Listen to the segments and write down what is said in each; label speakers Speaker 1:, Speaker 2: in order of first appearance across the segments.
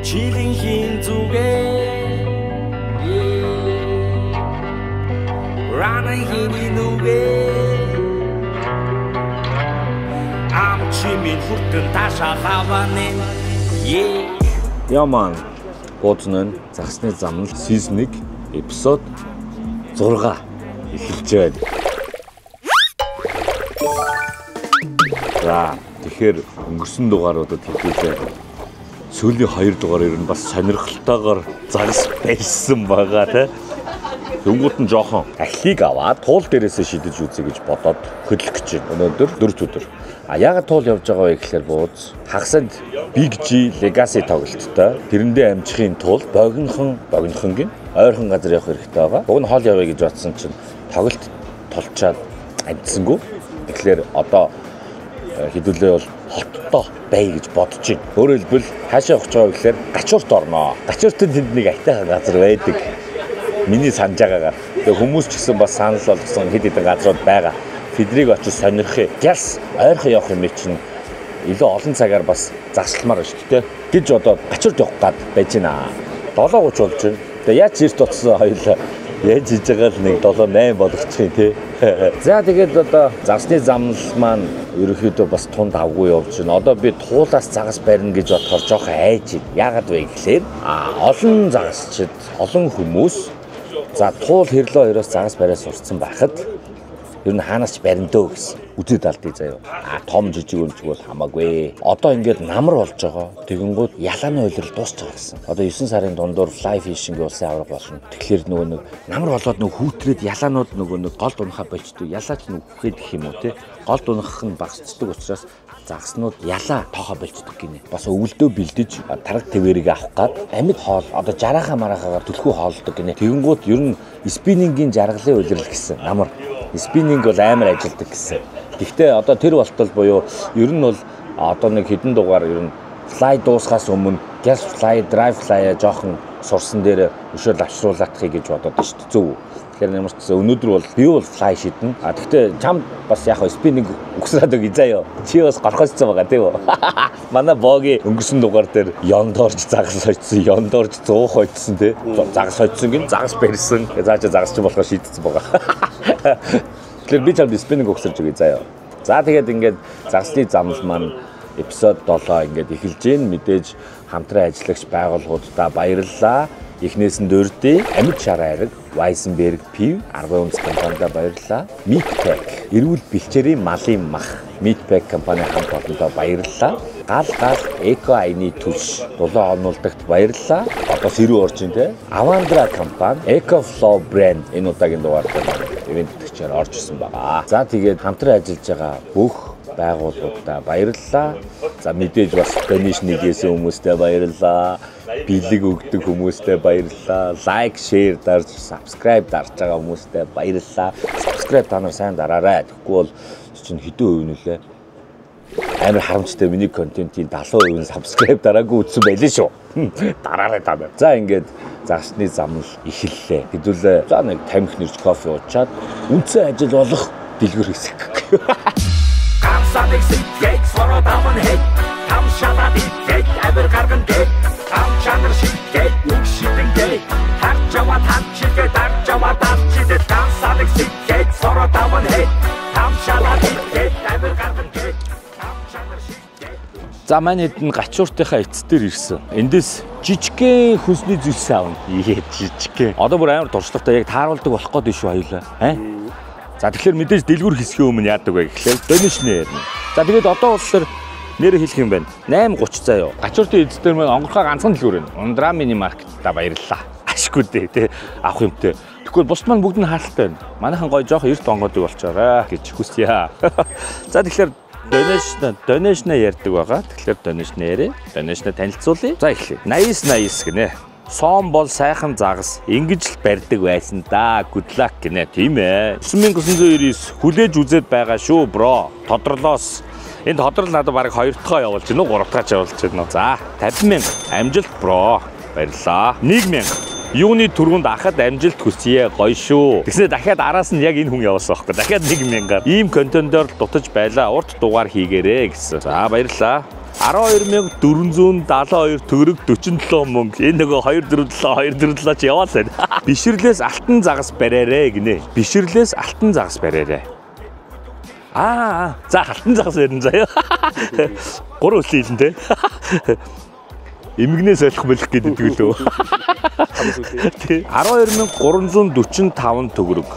Speaker 1: Chilling hin zuge Running hin nuge Am chimin hurtun tasha хаванын
Speaker 2: Яман Боцнын загсны замнал season 1 эпизод 6 эхэлж байна. За тэгэхээр өнгөрсөн дугааруудад хэлүүлээ. Сүүлийн 2 дугаар ер нь бас сонирхолтойгоор загас байсан байгаа те. Тэнгууд нь жоохон ахлыг аваад туул дээрээсээ шидэж үзье гэж бодоод хөдлөх гэж байна. Өнөөдөр 4 өдөр. А яагаад туул явж байгаа вэ гэхээр бууз хагасанд Big G Legacy тоглолттой тэрэндээ амжихын тулд богинохон ойрхон газар явах хэрэгтэй байгаа. Уг нь хоол явъя гэж бодсон чинь тоглолт толчаад амжсангүй. Тэгэхээр одоо хэдүүлээ бол хоттой бай гэж бодож байна. Өөрөөр хэлбэл хаашаа явах гэж байгаа гэхээр гачуурт орноо. Гачууртын тэнд нэг айтайхан газар байдаг. Миний санаж байгаагаар. Тэгээ хүмүүс ч гэсэн бас санал болгосон хэд хэдэн газрууд байгаа. Тэдрийг очиж сонирхъя. Гялс ойрхон явах юм чинь илүү олон цагаар бас загсалмаар байна шүү дээ. Гэж одоо гачуурт явах гад байж байна. 7:30 болж байна. Тэгээ яаж ирт утсан хоёлаа яаж хийж байгаа л нэг 7:08 болгочих юм тий. За тэгээд одоо загсны замнал маань ерөөхдөө бас тунд авгүй явж байна. Одоо би туулаас загас барина гэж бодохоор жоохон айж байна. Яагаад вэ гэхээр олон загасчид, олон хүмүүс за туул хэрлөө хоёроос загас бариад сурцсан байхад ер нь хаанаас ч барина дөө гэсэн. Үзээд алдъя заяа. Том жижиг өмч бол хамаагүй. Одоо ингээд намар болж байгаа. Тэгэнгүүт ялааны уйлрал дуусч байгаа гэсэн. Одоо 9 сарын дундуур fly fishing улсын авраг болно. Тэгэхээр нөгөө нэг намар болоод нөгөө хүүтрээд ялаанууд нөгөө нэг гол дунхаа болчдөг. Ялаач нөгөө хүхэд гэх юм уу те. Гол дунхах нь багасчдаг учраас загснууд ялаа тоохоо болчдөг гинэ. Бас өвөлдөө бэлдэж тараг твэрийг авах гад амьд хоол одоо жарахаа марахаагаар түлхүү хоолдог гинэ. Тэгэнгүүт ер нь спиннингийн жаргалын уйлрал гэсэн. Намар спиннинг бол амар ажилдаг гэсэн. Гэхдээ одоо тэр болтол буюу ер нь бол одоо нэг хэдэн дугаар ер нь fly дуусахаас өмнө gas fly, drive fly жоохон сурсан дээр өшөөл авшруулаадахыг гэж бодоод шүү дээ. Зөв. Тэгэхээр ямар ч гэсэн өнөөдөр бол би бол fly шиднэ. Гэхдээ чам бас яг спиннинг өгсраад өгье заяа. Чи бас горхосцсон байгаа тийм үү? Манай боги өнгөрсөн дугаар дээр ёндорж загас хоцсон, ёндорж 100 хоцсон тий. Загас хоцсон гин загас барьсан. Заачаа загас ч болохоо шийдсэн байгаа. Тэгэхээр би чамд спиннинг өгсөрж өгье заяа. За тэгээд ингээд загсны замнал маань эпизод 7 ингээд эхэлж гин мэдээж хамтран ажиллагч байгууллагуудаа баярлалаа. Эхнээс нь дөрдөө амьд шар айраг Weissenberg Piv аргын үндэс компанидаа баярлалаа. Meatpack эрүүл бэлчээрийн малын мах Meatpack компани хамт олондоо баярлалаа. Гал эко айны түш дулаан онуулдагт баярлалаа. Одоо сэрүү орж ин тэ. Avandra компани EcoFlow брэнд энэ удаагийн дугаар дээр ивент төгчээр орж ирсэн байгаа. За тэгээд хамтран ажиллаж байгаа бүх байгууллагуудаа баярлалаа. За мэдээж бас donation нэгээс хүмүүстээ баярлалаа. Бэлэг өгдөг хүмүүстээ баярлалаа. Лайк, шеэр дарж, subscribe дарж байгаа хүмүүстээ баярлалаа. Subscribe та нар сайн дараарай. Тэгэхгүй бол чинь хэдэн хувь нөлөө амар харамчтай миний контентын 70% subscribe дараагүй үзсэн байлээ шүү. Дараарай та нар. За ингээд загсны замнал эхэллээ. Хэдүүлээ за нэг тамхи нэрч кофе уучаад үндсэн ажил болох дэлгүр хэсэг.
Speaker 1: Камсадаг сэтгэг сороо даван хэд Там шалаад итгэж авир гарган дэд Там чанар шитгэг үг шитэн дэд Харж аваад хамчилгээ дарж аваад алчидэд Камсадаг сэтгэг сороо даван хэд Там шалаад итгэж авир гарган дэд Там чанар шитгэг.
Speaker 2: За манай хэд нь гачууртынхаа эц дээр ирсэн. Эндээс жижигхэн хүнсний зүйлс аавна. Жижигхэн. Одоо бүр амар дуршлагтай яг тааруулдаг болох гээд шүү хоёлаа. За тэгэхээр мэдээж дэлгүр хэсгийн өмнө яадаг вэ гэхлээр donation ярина. За тэгээд одоо болохоор нэр хэлэх юм байна. 8:30 заяа. Гачууртын эзэдэр маань онгорхоо ганцхан дэлгүүр байна. Ундра мини маркетта баярлалаа. Ашгүй дээ тий. Авах юмтэй. Тэгвэл бус маань бүгд нь хаалттай байна. Манайхан гоё жоох эрт онгодыг болчоорой гэж хүсье. За тэгэхээр donation ярьдаг байгаа. Тэгэхээр donation ярэ. Donation танилцуулъя. За эхлэе. 80 гинэ. Сон бол сайхан загас ингэж л барьдаг байсан да. Good luck гинэ. Тийм ээ. 9999 хүлээж үзээд байгаа шүү бро. Тодрлоос. Энд тодрол надад бараг 2 дахь явуулж гинэ. 3 дахь явуулж гинэ. За 50,000 амжилт бро. Баярлаа. 1,000 юуны түргүнд ахад амжилт хүсье. Гоё шүү. Тэгснэ дахиад араас нь яг энэ хүн явуулсан байхгүй. Дахиад 1,000-аар ийм контентоор дутаж байлаа. Урт дугаар хийгээрэй гэсэн. За баярлаа. 12472 төгрөг 47 мөнгө. Энэ нөгөө 247 чи яваасаа. Бишрлээс алтан загас бариарэ гинэ. Бишрлээс алтан загас бариарэ. За алтан загас барина заяа. 3 өслийн хэлэн те. Эмгнээс ойлгох болох гэдэг лөө. 12345 төгрөг.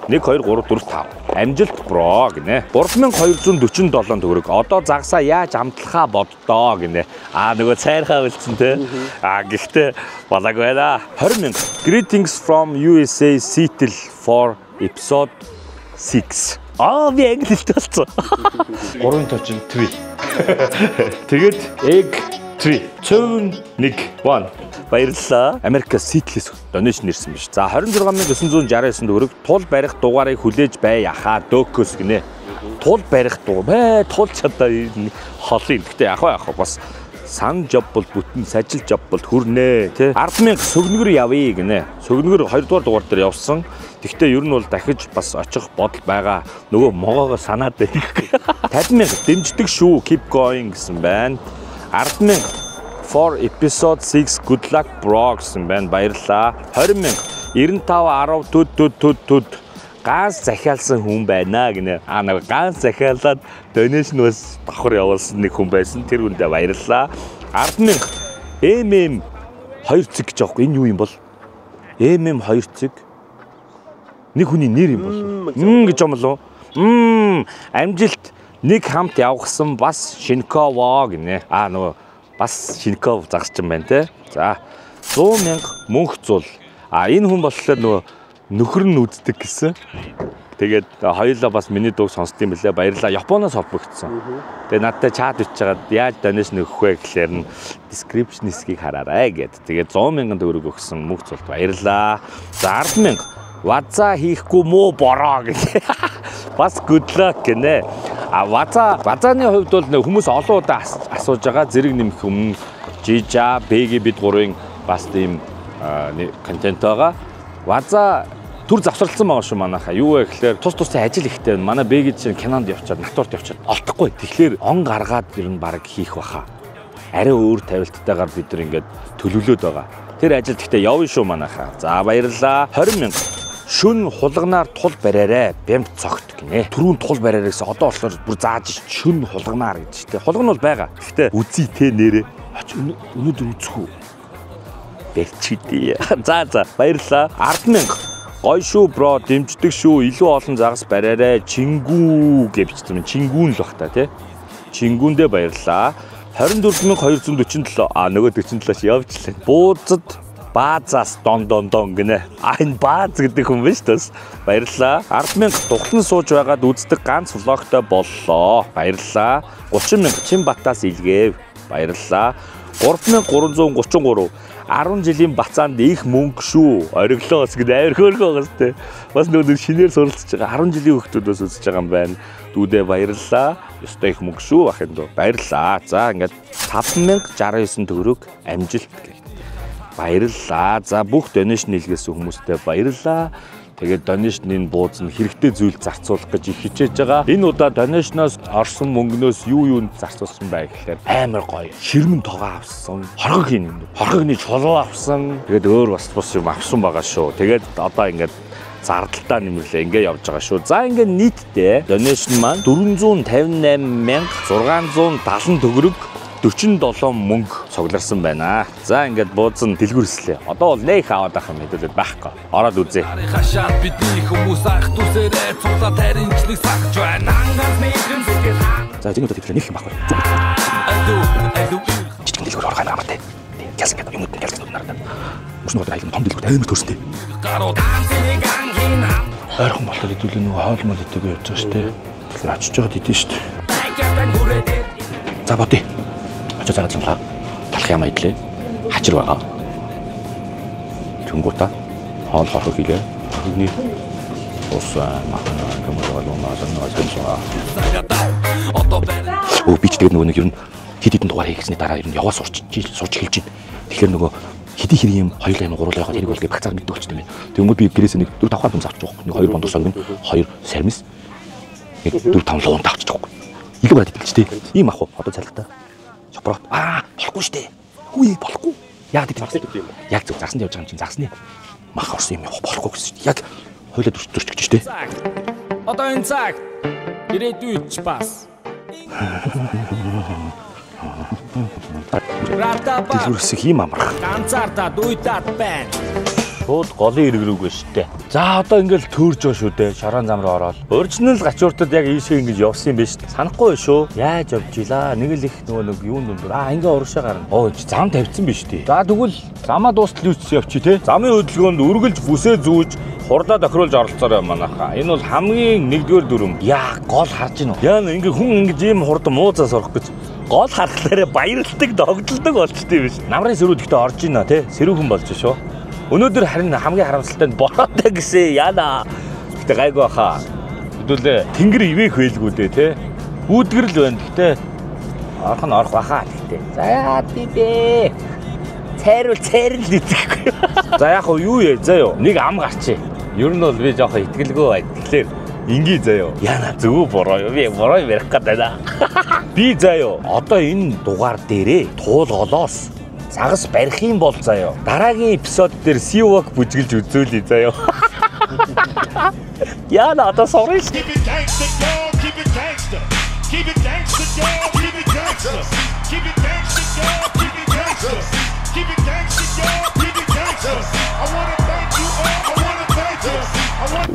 Speaker 2: 1 2 3 4 5. Амжилт бро гинэ. 3247 төгрөг. Одоо загсаа яаж амтлахаа боддоо гинэ. Нөгөө цайрхаа үлдсэн те. Гэхдээ балаагүй байна. 20,000. Greetings from USA Seattle for episode 6. Би англилт болсон. 3 точин tree. Тэгээд egg tree. Цөөн 1 баярлалаа. Америка Seattle-с донешн ирсэн биш. За 26969 төгрөг тул барих дугаарыг хүлээж бай яхаа дөкөс гинэ. Тул барих дугаар тул чадаа холын. Гэтэ яхаа бас сан job бол бүтэн сажил job бол хүрнэ тий. 10,000 сөгнөгөр явъя гинэ. Сөгнөгөр 2 дугаар дугаар дээр явсан. Тэгвэл ер нь бол дахиж бас очих бодол байгаа. Нөгөө могоогоо санаад байх. 50,000 дэмждэг шүү. Keep going гэсэн байна. 10,000 for episode 6 good luck bro гэсэн байна. Баярлалаа. 20,000 95 10 ганц захиалсан хүн байна гинэ. Нэг ганц захиалаад donation бас давхар явуулсан нэг хүн байсан. Тэр хүндээ баярлалаа. 10,000 2 цэг гэж аахгүй. Энэ юу юм бол? 2 цэг. Нэг хүний нэр юм бол. Гэж юм болов. Амжилт нэг хамт явгсан бас Шинковоо гинэ. Нөгөө бас Шинков загсч юм байна те. За 100,000 мөнх зул. Энэ хүн болохоор нөгөө нөхөр нь үздэг гэсэн. Тэгээд хоёулаа бас миний дууг сонсд юм билээ. Баярлалаа. Японоос холбогдсон. Тэгээд надтай чат бичиж хагаад яаж donation өгөх вэ гэхээр нь description хэсгийг хараарай гэд. Тэгээд 100,000 төгрөг өгсөн мөнх зулд баярлалаа. За 10,000 ваза хийхгүй муу бороо гэх. Бас good luck гинэ. Вазааны хувьд бол хүмүүс олон удаа асууж байгаа зэрэг нэмэх өмнө жижа, бэги бид гурвын бас тийм контент байгаа. Ваза төр завсарлсан байгаа шүү манайхаа. Юу вэ гэхээр тус тусын ажил ихтэй байна. Манай бэги чинь кинонд явчаад, натурт явчаад олдохгүй. Тэгэхээр он гаргаад ер нь баг хийх баха. Арай өөр тавилттайгаар бид нар ингээд төлөвлөд байгаа. Тэр ажил гэхдээ явна шүү манайхаа. За баярлалаа. 20,000 шүн хулганаар тул бариарэ бямт цогт гинэ. Түрүүн тул бариарэ гэсэн одоо болохоор бүр зааж шүн хулганаар гэж тэ. Хулган бол байгаа. Гэхдээ үзий тэ нэрэ. Өнөөдөр үзэх үү? Бэлчихдээ. За баярлалаа. 10,000 гой шүү бро дэмждэг шүү. Илүү олон загас бариарэ. Чингүү гэж бичсэн. Чингүүн л бах та тий. Чингүүндээ баярлалаа. 24247 нөгөө 47-ш явжлаа. Буудад баазаас дон гинэ. Энэ бааз гэдэг хүн биш тас. Баярлалаа. 10,000 тухлан сууж байгаад үздэг ганц влогтой боллоо. Баярлалаа. 30,000 Чинбатаас илгээв. Баярлалаа. 3,333 10 жилийн бацаанд их мөнгө шүү. Ориглоос гэдэг амар хөөрхөн байгаас тээ. Бас нөгөө шинээр суралцж байгаа 10 жилийн хүүхдүүдээс үзэж байгаа юм байна. Дүүдээ баярлалаа. Ёстой их мөнгө шүү ахын дөө. Баярлалаа. За ингээд 5,069 төгрөг амжилт гэх. Баярлалаа. За бүх donation хийлгээсэн хүмүүстээ баярлалаа. Тэгээд donation-ийн бууз нь хэрэгтэй зүйл зарцуулах гэж их хичээж байгаа. Энэ удаа donation-оос орсон мөнгнөөс юунд зарцуулсан бай гэхээр амар гоё. Ширмэн тоогоо авсан. Хоргог хийн юм. Хоргогны чулуу авсан. Тэгээд өөр бас юм авсан байгаа шүү. Тэгээд одоо ингээд зардалтаа нэмэрлээ ингээ явж байгаа шүү. За ингээ нийтдээ donation маань 458,670 төгрөг 47 мөнгө цугларсан байна. За ингээд бууз нь дэлгүрслээ. Одоо бол нэх аваад ах юм хэдүүлээд байхгүй. Ороод үзье.
Speaker 3: Хашаад бидний хүмүүс анх түсээрээ цуглаад таринчлыг сахж байна.
Speaker 2: За энэ удаа тэвлээ нэх юм байхгүй. Жижиг дэлгүр орох юм аа. Ялсан гэдэг юмуд нь ялсан нараа. Мөчнө удаа айлын том дэлгүр амар төрстэй. Ойрхон болоод хэдүүлээ нөгөө хоол мол идэгээ явж байгаа шүү дээ. Тэгэхээр очиж жоод идэв шүү дээ. За бодъё. Зараад юм лаа. Талах юм идлээ. Хажир байгаа. Тэнгуутаа хоол хорхог хийлээ. Хөгний уусаа махна гомоолоомаа санаа. Би ч тэгээд нөгөө нэг юм хэд хэдэн дугаар хийхсний дараа ер нь яваа сурч хэлж байна. Тэгэхээр нөгөө хэдий хэрэг юм хоёулаа юм гуруулаа яваад хэрэг болгээ багцаар мэддэг болчихсон юм. Тэнгууд би гэрээсээ нэг 4-5 хам авчих жоох. Нэг 2 бондос согн, 2 сармис. Нэг 4-5 луун авчих жоох. Илүү бараад идэлч тээ. Ийм ах уу одоо цалгатаа. Чопрот. Болохгүй штэ. Үгүй болохгүй. Яг тийм юм. Яг зөв зарсанд явж байгаа юм чинь зарсны. Мах орсон юм болохгүй гэсэн чинь. Яг хойлоо дөрчиж штэ.
Speaker 3: Одоо энэ цаг ирээдүйд ч бас.
Speaker 2: Дэлгүрсэх юм амарх.
Speaker 3: Ганцаардаа дуйдаад байна.
Speaker 2: Шууд голын эргэрүүгээ штэ. За одоо ингээл төөрж байгаа шүү дээ. Шорон зам руу ороод. Оригинал гачууртад яг ийшээ ингэж явсан юм биш. Санахгүй шүү. Яаж явж илаа? Нэг л их нэг юун дүндөр. Ингээ урагшаа гарна. Зам тавьсан биш тий. За тэгвэл замаа дуустал юуч явчих тий. Замын хөдөлгөөнд үргэлж бүсээ зүүж хурлаа тохируулж оролцоорой манайхаа. Энэ бол хамгийн нэгдүгээр дүрм. Яа гол харж гинөө. Яа ингээ хүн ингэж ийм хурд муузаас орох гэж. Гол харахлаараа баярлдаг, догдолдог болчтой юм биш. Намрын сэрүүд ихтэй орж ийна тий. Сэрүүхэн болж шүү. Өнөөдөр харин хамгийн харамсалтай нь бороотой гэсэн яана. Гэтэ гайгүй баха. Хэдүүлээ тэнгэр ивэх байлгүй дээ те. Үүдгэр л байна гэтэ. Орох нь орох баха гэтэ. За бибэ. Цайрал итгэхгүй. За яг юу яа заяа. Нэг ам гарчээ. Ер нь бол би жоохон итгэлгүй байд. Тэгэхээр ингийн заяа. Яна зөв бороо. Би бороо ярих гэдэг байна. Би заяа. Одоо энэ дугаар дээрээ туулголоос загас барих юм бол заяа. Дараагийн эпизод дээр Сивок бүжгэлж үзүүлье заяа. Яна одоо сорно ш.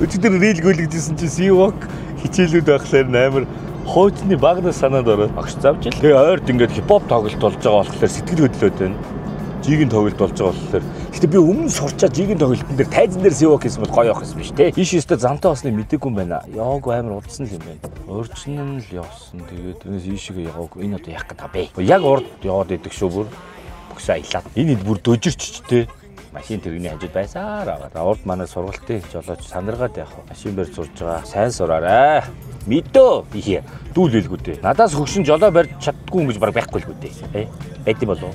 Speaker 2: Өчигдөр рил гүйлгэжсэн чи Сивок хичээлүүд байхлаар амар хойцны багнаас санаад ороод огш завж ил. Тэгээ ойрд ингээд хипхоп тоглолт болж байгаа болохоор сэтгэл хөдлөөд байна. Жигийн тоглолт болж байгаа болохоор. Гэтэ би өмнө сурчаа жигийн тоглолтын дээр тайзан дээр Сивок гэсэн бол гоё явах гэсэн биш те. Ийш өстө замтай басны мэдээгүй юм байна. Яваагүй амар удсан л юм байна. Оригинал явсан. Тэгээд тэрнээс ийшээ яваагүй. Энэ одоо яах гэдэг бэ? Яг урд яваад идэг шүү бүр. Бүгсээ аялаад. Энэ бүр дөжирч те. Машин тэрэгний хажууд байсаар аваад. Урд манай сургалтын жолооч сандаргаад явах. Машин барьж сурж байгаа. Сайн сураарай. Мэдөө ихе дүүл хэлгүй дээ. Надаас хөгшин жолоо барьж чаддгүй юм гэж баг байхгүй л дээ. Байд юм болов.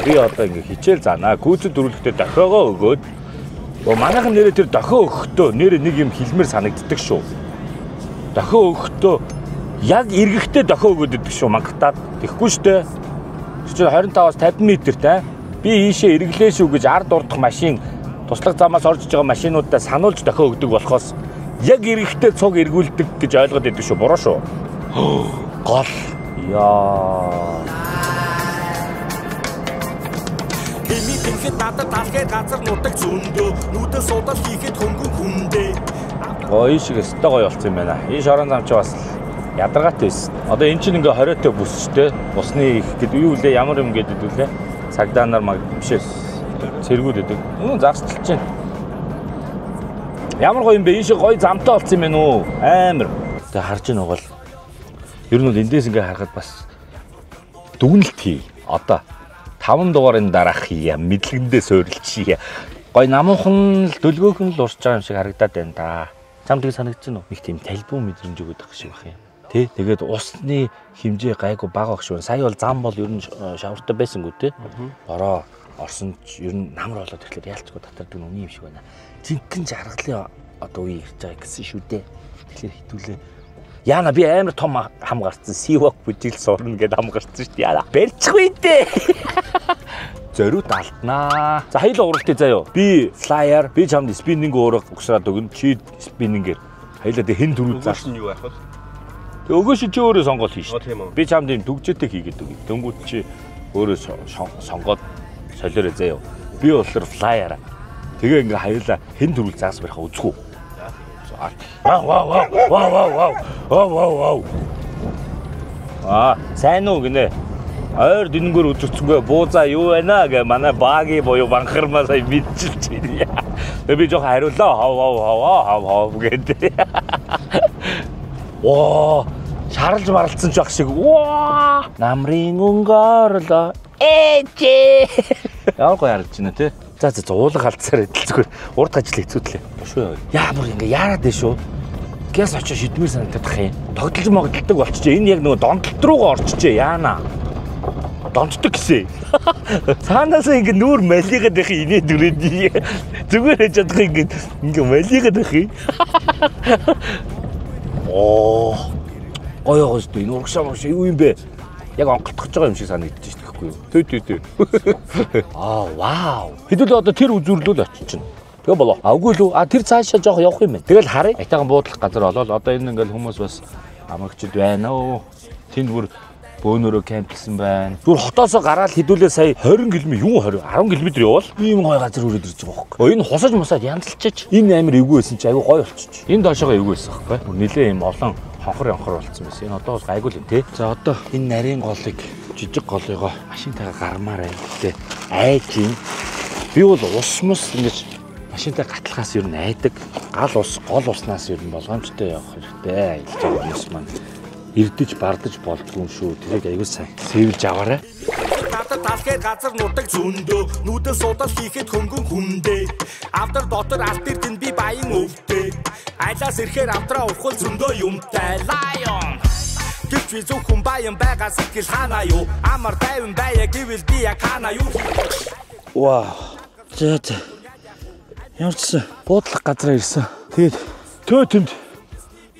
Speaker 2: Би одоо ингээ хичээл заанаа. Гүйцэд дөрвөлтөд дохиогоо өгөөд. Манайхан нэрээ тэр дохио өгөхдөө нэрээ нэг юм хэлмээр санагддаг шүү. Дохио өгөхдөө яг эргэхдээ дохио өгөөд идэг шүү мангатаад. Тэхгүй штэ. Чи 25-аас 50 м-тэй. Би ийшээ эргэлээ шүү гэж ард урдах машин туслах замаас орж байгаа машинуудаа сануулж дохио өгдөг болохоос яг эрэхтэй цуг эргүүлдэг гэж ойлгоод байдаг шүү. Буруу шүү. Гол. Яа.
Speaker 3: Эми тэнхэд надад талхайд газар нутаг зөндөө. Нүдэ судал хийхэд хөнгөн хүндээ.
Speaker 2: Ийшээ өстой гоё болсон юм байна. Энэ шорон зам чи бас ядаргаатай байсан. Одоо эн чинь ингээ 20-той бүсчтэй. Бусны их гэдэг юу лээ ямар юм гэдэг үлээ. Цагдаанаар бишээ цэргүүд өгдөг. Загсчилж чинь. Ямар гоё юм бэ? Ийшээ гоё замтай болсон юм байна уу? Амар. Тэ харж ийн угаал. Ер нь бол эндээс ингээ харахад бас дүгнэлт хий. Одоо 5 дугаарын дараах хийя. Мэдлэгэндээ суурилчихъя. Гоё намуухан л дөлгөөхөн л урсж байгаа юм шиг харагдаад байна да. Чам тийг санагдаж байна уу? Нэг тийм талбуу мэдрэмж өгöd байх шиг байх юм. Тэ тэгээд усны хэмжээ гайгүй бага баг шүү. Сая бол зам бол ер нь шавартай байсангүй те. Бороо орсон ч ер нь намар болоод тэгэхээр яалцгүй татардаг нь үний юм шиг байна. Жинхэнэ жаргалын одоо үе ирж байгаа гэсэн шүү дээ. Тэгэхээр хитүүлээ. Яна би амар том хам гарцсан. Сивок бүжигл сурна гэдээ хам гарцсан шүү дээ. Яна барьчихгүй дээ. Зориуд алднаа. За хоёул уралтыг заяа. Би flyer, би чамд спиннинг өөрөө угсраад өгнө. Чи спиннингээр. Хоёулаа тэг хэн төрүүл зааш.
Speaker 4: Юу яах вэ?
Speaker 2: Тэг өгөөш чи өөрөө сонголт хийн шүү. Би чамд юм дүгжээтэй хийгээд өгье. Дөнгүүд чи өөрөө сонгоод солиороо заяа. Би болохоор flyer. Тэгээ ингээ хоёулаа хэн төрүүл заас барих үзгүй. Вау. Сайн уу гинэ. Ойр дэнгээр үзэгцэнгүй буузаа юу байна гэ манай бааги боёо банхармаа сая мэдчихэж байна. Тэгээ би жоохон хариулаа. Хав гэдэг. Оо, шаралж маралцсан ч байх шиг. Ваа! Намрын өнгөрлөө. Ээжээ. Ямар гоё харагдаж байна те. За уулан халдсаар идэл зүгээр урд ажил хэцүүдлээ. Шүү. Яа бүр ингээ яарад дээ шүү. Гэс очиж шидмэр санагдах юм. Тогтолж могдолдог болчихжээ. Энэ яг нөгөө донтолт руугаа орчихжээ. Яана. Донтдог гэсэн. Цаанаас ингээ нүүр малигаад байх инээд дүрээд. Зүгээр хийж чадах ингээ малигаад байх юм. Оо. Гоё шүү дээ. Энэ урагшаа юу юм бэ? Яг онголтгож байгаа юм шиг санагдаж шүү дээ. Төө. Аа вау. Хэдүүл одоо тэр үзүүрлүүл очиж чинь. Тэгээ болоо. Үгүй л тэр цаашаа жоох явах юм байна. Тэгэл харъя. Айтайхан буудлах газар болоод одоо энэ ингээл хүмүүс бас амрагчд байна оо. Тэнд бүр бөөнөрөө кемплсэн байна. Зүгээр хотоосоо гараад хэдүүлээ сая 20 км юу 10 км явал ийм гой газар үрээд ирж байгаа байхгүй. Энэ хусаж мусаад янзалчиж энэ амир эвгүй байсан чи аягүй гой болчих. Энэ доошоо эвгүй байсан байхгүй. Нилээ ийм олон хонхор болсон байсан. Энэ одоо бол гайгүй л юм тий. За одоо энэ нарийн голыг жижиг голыгоо машинтайгаа гармаар байна. Гэтэ айж юм. Би бол ус мус ингэж машинтай гатлахаас ер нь айдаг. Гал ус гол уснаас ер нь болгоомжтой явах хэрэгтэй. Аялж байгаа хүмүүс маань ирдэж бардаж болдгүй юм шүү. Тэрийг аягүй сайн сэвэлж аваарай.
Speaker 3: Татар талхай газар нутаг зөндөө нүдэн судал хийхэд хөнгөн хүндээ. Авдар дотор алтэр тэн би баян өвдөө. Айлаас ирэхээр авдраа ухвал зөндөө юмтай лайон. Гэвч би зөвхөн баян байгаа сэтгэл ханаа юу. Амар тайван байя гэвэл би яг ханаа юу.
Speaker 4: Вау. За. Ямарч буудлах газараа ирсэн. Тэгээд төөтөнд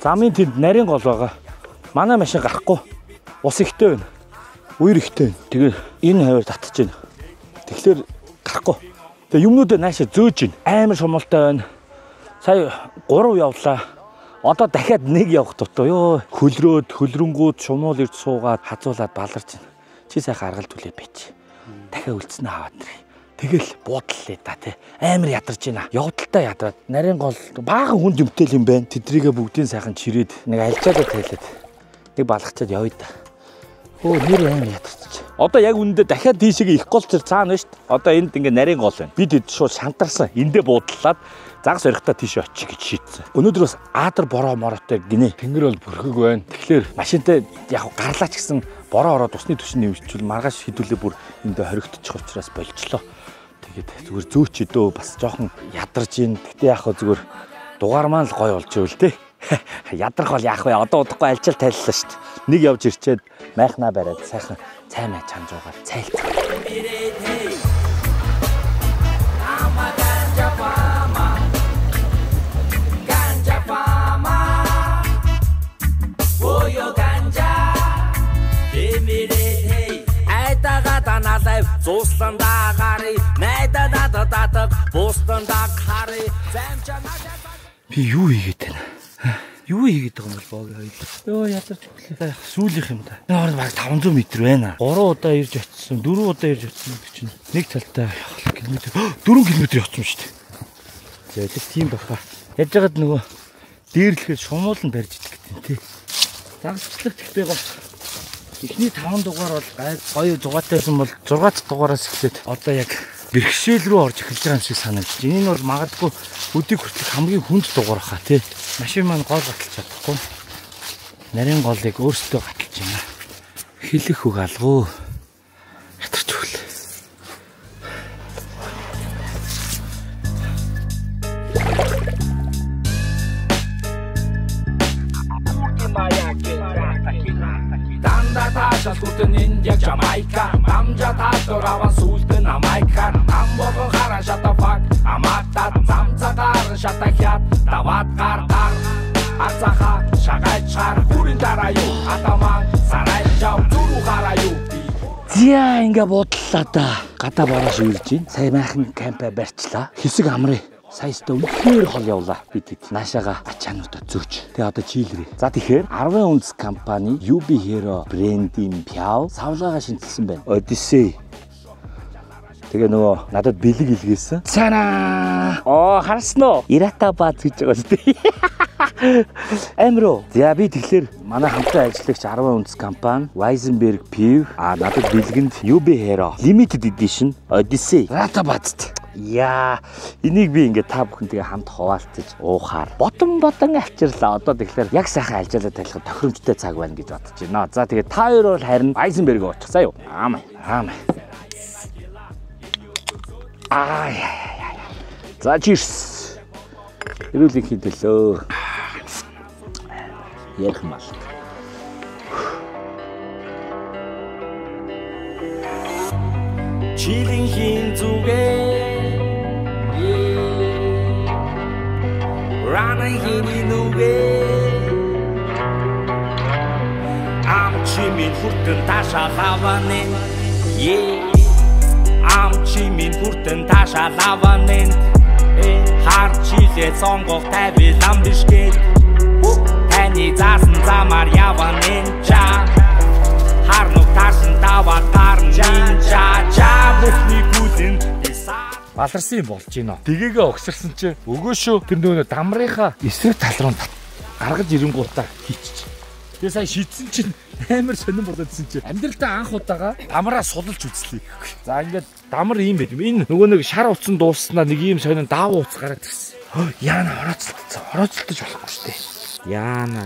Speaker 4: замын тэнд нарийн гол байгаа. Манай машин гарахгүй. Ус ихтэй байна. Үер ихтэй байна. Тэгээд энэ хавар татчих байна. Тэгэхээр гарахгүй. Тэгээд юмнуудаа наашаа зөөж байна. Амар шумалтай байна. Сая 3 явлаа. Одоо дахиад нэг явах дутуу. Ёо, хөлрөнгүүд шумуул ирж суугаад хазуулаад баларч байна. Чи сайхан аргал түлээ бич. Дахиад үлдснэ аваад нэрээ. Тэгэл буудлаа да тий. Амар ядарч байна. Явдалтай ядраад. Нарийн гол баахан хүнд юмтэй юм байна. Тэдрийгээ бүгдийн сайхан чирээд нэг альчаадаа тайлаад нэг балгачаад явъя да. Өө нэр амар ядарч. Одоо яг үндэ дахиад тийшээ их гол зэр цаана шүү дээ. Одоо энд ингээ нарийн гол байна. Бид хэд шууд шантарсан. Эндээ буудлаад загас өрхтөө тийшээ очих гэж шийдсэн. Өнөөдөр бас аадар бороо мороотой гинэ. Тэнгэр бол бүрхэг байна. Тэгэхээр машинтай яг гарлаач гэсэн бороо ороод усны түвшин нэмжүүл маргааш хідүүлээ бүр эндээ хоригдчих учраас болчлоо. Тэгээд зүгээр зөөч өдөө бас жоохон ядарч ийн. Гэтэ яг хөө зүгээр дугаар маань л гой болж ивэл те. Ядрах бол яах вэ? Одоо удахгүй альчаал тайллаа шүү дээ. Нэг явж ирчээд майхнаа бариад сайхан цай май чамж уугаад цайлт.
Speaker 3: Зуусланда гари найдаа татаг бустанда хари
Speaker 4: Би юу хийгээд байна? Юу хийгээд байгаа юм бол бог хоёул. Йоо ядарч өглөө. Сүүлийнх юм да. Энэ баг 500 м байна. 3 удаа ирж очсон, 4 удаа ирж очсон гэдэг чинь нэг талтай километр 4 км явсан шүү дээ. Тэгээд тийм баха. Яаж яагаад нөгөө дээрлэхэд шумуул нь барьж идэх гэдэг тий. Загсчлах тэгтэй гол. Эхний 5 дугаар бол гоё зугаатайсан бол 6 дугаараас эхлээд одоо яг бэрхшээл рүү орж эхэлж байгаа юм шиг санагдаж. Энэ нь бол магадгүй өдийг хүртэл хамгийн хүнд дугаар хаа тий. Машин маань гол гаталж чадахгүй. Нарийн голыг өөрсдөө гаталж байна. Хэлэх үг алгуу. Ятарч өглөө.
Speaker 3: Шалтгуудын энд яг Жамайка Амжа татвар аван сүлдэн Амайка Ам болгон харан шатафак Аматтат замцагаар шатахят Дават гар Арцаха шагайч шар Хүрин дараа юу Атаман сарай жав зүрүү хараа юу
Speaker 4: Зя ингээ буудлаа да. Гадаа бороош ирж гин. Сая майхан кампа барьчлаа. Хэсэг амрыг саястаа үнэхээр хол явлаа. Бид наашаага ачаануудаа зөөч. Тэгээ одоо чийлрээ. За тэгэхээр 10 үндэс компани UB Hero брендийн пяв савлаагаа шинжилсэн байна. Odyssey. Тэгээ нөгөө надад бэлэг илгээсэн. Цана. Харсан уу? Ирата бааз гэж байгаа шүү дээ. Амро. За би тэгэхээр манай хамтран ажиллагч 10 үндэс компани Weizenberg Piv надад бэлгэнд UB Hero Limited Edition Odyssey Irata баазт. Яа, энийг би ингээ та бүхэнтэйгээ хамт хуваалцаж уухаар ботон авчирлаа. Одоо тэгэхээр яг сайхан альжаалаа тайлах тохиромжтой цаг байна гэж бодож байна. За тэгээд та хоёр бол харин Weizenberg очих заа юу. Аамаа. За cheers. Эрүүл их хэлээ. Ярих мал.
Speaker 3: Чилин хин зүгээ Running in the way I'm чимийн хүртэн таашаа лаваны ам чимийн хүртэн таашаа лаваны хар чилээ сонгох тавилан бишгээд таны заасан замаар яваны чаа харнуг таасан даваа тарн чаа бүхний гүлэн
Speaker 4: баларсан юм болж байна. Тэгээгээ огсорсон чинь өгөөшөө тэр нөгөө дамрынхаа эсрэг тал руу гаргаж ирэнгуутаа хийчих. Тэгээ сая шийдсэн чинь амар сонирн болоодсэн чинь амьдралдаа анх удаага дамраа сулж үзлээ гэхгүй. За ингээд дамар ийм байд юм. Энэ нөгөө нэг шар утсан дуусснаа нэг ийм сонирн даав уц гараад ирсэн. Яана орооцолтсон. Орооцолтож болохгүй шүү дээ. Яана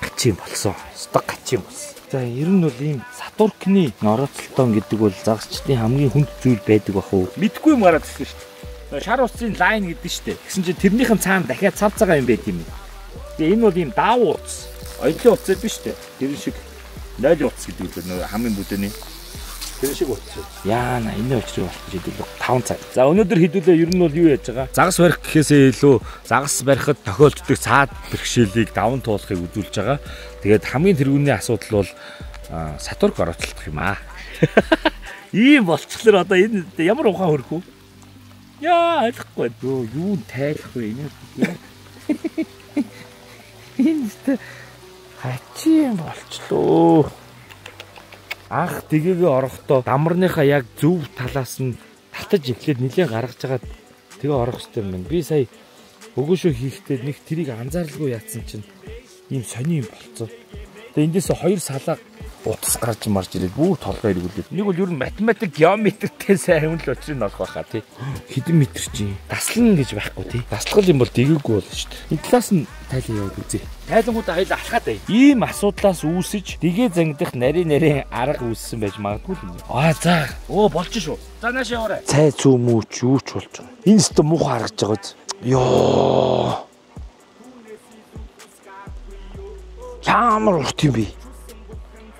Speaker 4: гачим болсон. Сток гачим болсон. За ер нь бол ийм Сатуркны орооцолтон гэдэг бол загасчдын хамгийн хүнд зүйл байдаг бах уу? Мэдгүй юм гараад ирсэн шүү дээ. Шар утсын лайн гэдэг шүү дээ. Гэсэн чинь тэрнийхэн цаана дахиад цав цагаан юм байт юм. Тэгээ энэ бол ийм даав уц. Оёлын уцад биш үү? Тэр шиг 0 уц гэдэг нь хамгийн бүтэний. Тэр шиг уц. Яана энэ очрыг болох гэж хэлдэг 5 цаг. За өнөөдөр хэдүүлээ ер нь бол юу яаж байгаа? Загас барих гэхээсээ илүү загас барихад тохиолддог цаад бэрхшээлийг даван туулахыг үзүүлж байгаа. Тэгээд хамгийн тэргүүний асуудал бол Сатурк орооцолдох юм аа. Ийм болчихлоор одоо энэ ямар ухаан хөрөх вэ? Яа ойлгохгүй дөө юу тайлах вэ энэ? Энэ хачим болчлоо. Анх тэгээгээ орохдоо дамарныхаа яг зөв талаас нь татаж эхлээд нэлээд гаргаж байгаа тэгээ орох хэрэгтэй юм байна. Би сая өгөөшөө хийхдээ нэг тэрийг анзаарлгүй яатсан чинь ийм сони юм болцоо. Тэгээ эндээс 2 салаа утас гарч марж ирээд бүх толгой эргүүлээд. Нэг бол ер нь математик геометртэй сайн хүн л очрыг олох байхаа тий. Хэдэн метр чи даслан гэж байхгүй тий. Даслгал юм бол дээгүүгүй болно шүү дээ. Энэ талаас нь тайлан яваад үзье. Тайлангуудаа хоёул алхаад бай. Ийм асуудлаас үүсэж дэгээ зангидах нарийн арга үүссэн байж магадгүй юм. За. Болж шүү. За наашаа яваарай. Цай зүү мүү ч юу ч болж байгаа. Энэ өстө муухай харагдаж байгаа биз. Йоо. Ямар урт юм бэ?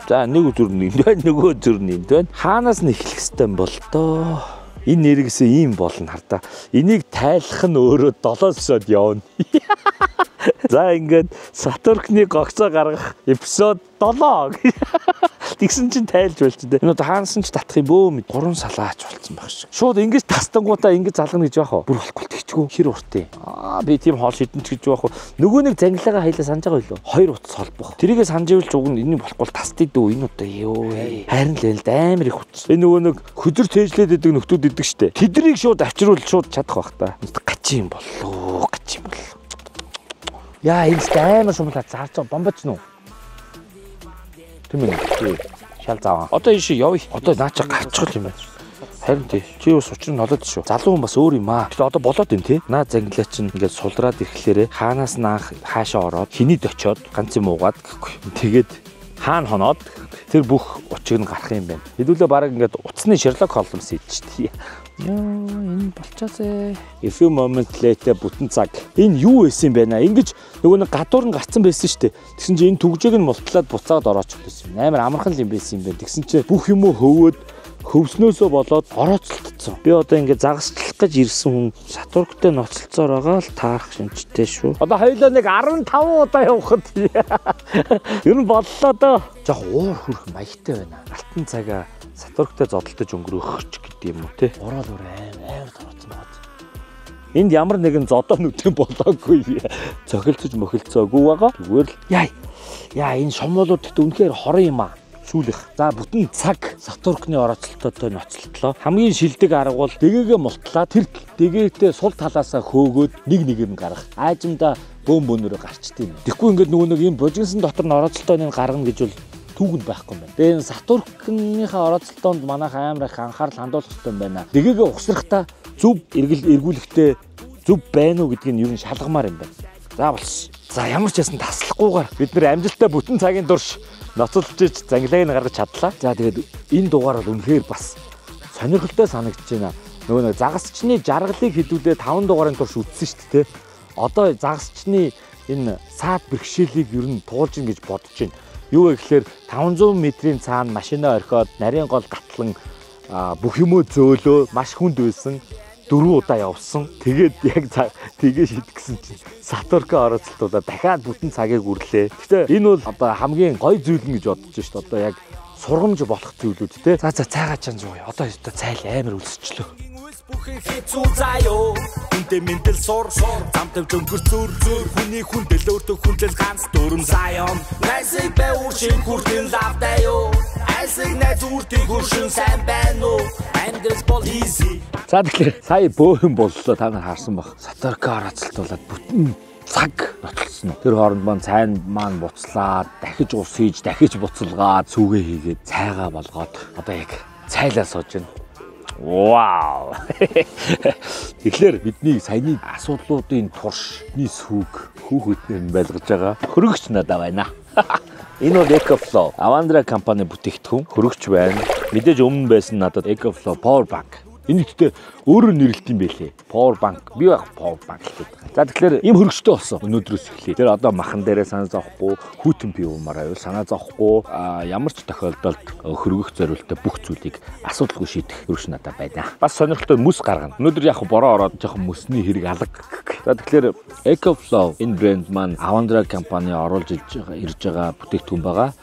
Speaker 4: За нэг өдөр нэнд байна, нөгөө өдөр нэнд байна. Хаанаас нь эхлэх ёстой юм бол доо. Энэ нэргээс ийм болно хардаа. Энийг тайлах нь өөрөө 7 эпизод явна. За ингээд Сатуркны гогцоо гаргах эпизод 7. Тэгсэн чинь тайлж болчих дээ. Энэ одоо хаанаас нь ч татах юм бөө мэд 3 салаач болцсон байх шиг. Шууд ингэж тастангуудаа ингэж залгана гэж яах вэ? Бүр болохгүй тэгчгүү. Хэр уртээ. Би тийм хоол шидэн ч гэж яах вэ? Нөгөө нэг зангилаагаа хайлаа санаж байгаа юу? 2 утас холбох. Тэрийгээ санаж ивэл ч уг нь энэ болохгүй тастыг дөө энэ удаа ёо. Харин л амар их утас. Энэ нөгөө нэг хөдөр тээжлээд идэг нөхдүүд идэг штэ. Тэдрийг шууд авчруул шууд чадах бах та. Гачим боллоо. Гачим боллоо. Яа энэ амар шумлаа зарж байгаа бомбоч нү. Тэмээ. Шал зааваа. Одоо ийш явъя. Одоо наача гарчих юм байна. Харин тий. Чи бас учрыг нь олоод шүү. Залуу хүн бас өөр юм аа. Тэгэхээр одоо болоод байна тий. Наа зангилаа чинь ингээд сулраад ирэхлээрээ хаанаас наах хаашаа ороод хинийд очоод ганц юм уугаад гэхгүй. Тэгээд хаана хоноод тэр бүх учрыг нь гарах юм байна. Хэдүүлээ баг ингээд утасны Sherlock Holmes хийдэж тий. Яа энэ болчоосэй. A few moments later бүтэн цаг. Энэ юу байсан юм бэ наа? Ингиж нөгөө нэг гадуур нь гарцсан байсан шүү дээ. Тэгсэн чинь энэ түгжээг нь мултлаад буцаад орооч гэсэн юм. Амар амархан юм байсан юм байна. Тэгсэн чинь бүх юм уу хөвөөд хөвснөөсөө болоод орооцолтцсон. Би одоо ингээд загасчлах гэж ирсэн хүн Сатурктэй ноцолцоор байгаа л таарах шинжтэй шүү. Одоо хоёулаа нэг 15 удаа явахад ер нь боллоо доо. Жог уур хүрх маягтай байна. Алтан цагаа Сатурктэй зодтолтож өнгөрөөх гэдэг юм уу те. Ураал амар тарцсан байна. Энд ямар нэгэн зодоо нүдэн болоогүй. Цохилцож мөхөлцөөгүй байгаа. Зүгээр л яа энэ шомлуулуудад үнэхээр хорон юм аа. Сүүлэх. За бүтэн цаг Сатуркны орооцолтойтой ноцолтлоо. Хамгийн шилдэг арга бол дэгээгээ мултлаа тэр дэгээтэй сул талаасаа хөөгөөд нэг нь гарах. Аажимда бөөнөрөө гарчдээ юм. Тэгэхгүй ингээд нөгөө нэг юм божигнсан дотор нь орооцолтойг гаргана гэж бол түүгэнд байхгүй юм байна. Тэгээ Сатуркныхаа орооцолтоонд манайх амар их анхаарал хандуулах хэрэгтэй юм байна. Дэгээгээ ухсрахтаа зөв эргүүлэхтэй зөв байна уу гэдгийг нь ер нь шалгамаар юм байна. За болсон. За ямар ч ясан таслахгүйгээр бид нэр амжилттай бүтэн цагийн турш ноцолж иж зангилааг нь гаргаж чадлаа. За тэгээд энэ дугаар бол үнэхээр бас сонирхолтой санагдаж байна. Нөгөө нэг загасчны жаргалыг хэдүүлээ 5 дугаарын турш үтсэн шүү дээ. Одоо загасчны энэ саад бэрхшээлийг ер нь туулж ин гэж бодож байна. Юу вэ гэхээр 500 метрийн цаана машинаа орхиод нарийн гол гатлан бүх юмөө зөөлөө маш хүнд байсан.
Speaker 2: 4 удаа явсан. Тэгээд яг тэгээ шийдгэсэн чинь Сатурка орооцолтуудаа дахиад бүтэн цагийг үрлээ. Гэхдээ энэ бол одоо хамгийн гоё зүйл нь гэж бодож шүү дээ. Одоо яг сургамж болох зүйлүүд те. За цайгаа чан зуу. Одоо цайл амар үлсчлөө.
Speaker 3: Бүхэн хэцүү заяо үнтэй мэндэл сур замтав жөнгөр зүр хүний хүндэл өөртөө хүндлэл ганц дөрөм заяон найсыг бэвүршин хүртэн лавдаяо айсыг найз үртийг хүршин сайн байна уу амьдрал бол easy.
Speaker 2: За тэгэхээр сая бөөн боллоо та нар харсан баг. Сатурка орооцолтуулаад бүтэн цаг нотлсон. Тэр хооронд маань цайн маань буцлаад дахиж ус хийж дахиж буцалгаад сүгээ хийгээд цайгаа болгоод одоо яг цайлаа сууж байна. Вау. Тэгэхээр бидний саяны асуудлуудын туршны сүг хүүхэднэр нь байлгаж байгаа. Хөрөгч надад байна. Энэ бол EcoFlow. Avandra компани бүтээгдэхүүн хөрөгч байна. Мэдээж өмнө байсан надад EcoFlow Power Bank. Энэ ихтэй өөрөө нэрлэлт юм байлээ. Power Bank. Би яг Power Bank гэдэг. За тэгэхээр ийм хөрөгчтэй болсон өнөөдрөөс эхлэе. Тэр одоо махан дээрээ санаа зовхгүй, хүйтэн пив юмараа юу санаа зовхгүй, ямар ч тохиолдолд хөргөх зориултаа бүх зүйлийг асуудалгүй шийдэх хөрөгч надад байна. Бас сонирхолтой мөс гаргана. Өнөөдөр яг бороо ороод жоохон мөсний хэрэг алга. За тэгэхээр EcoFlow энэ брэнд маань Avandra компани оруулж ирж байгаа бүтээгдэхүүн байгаа.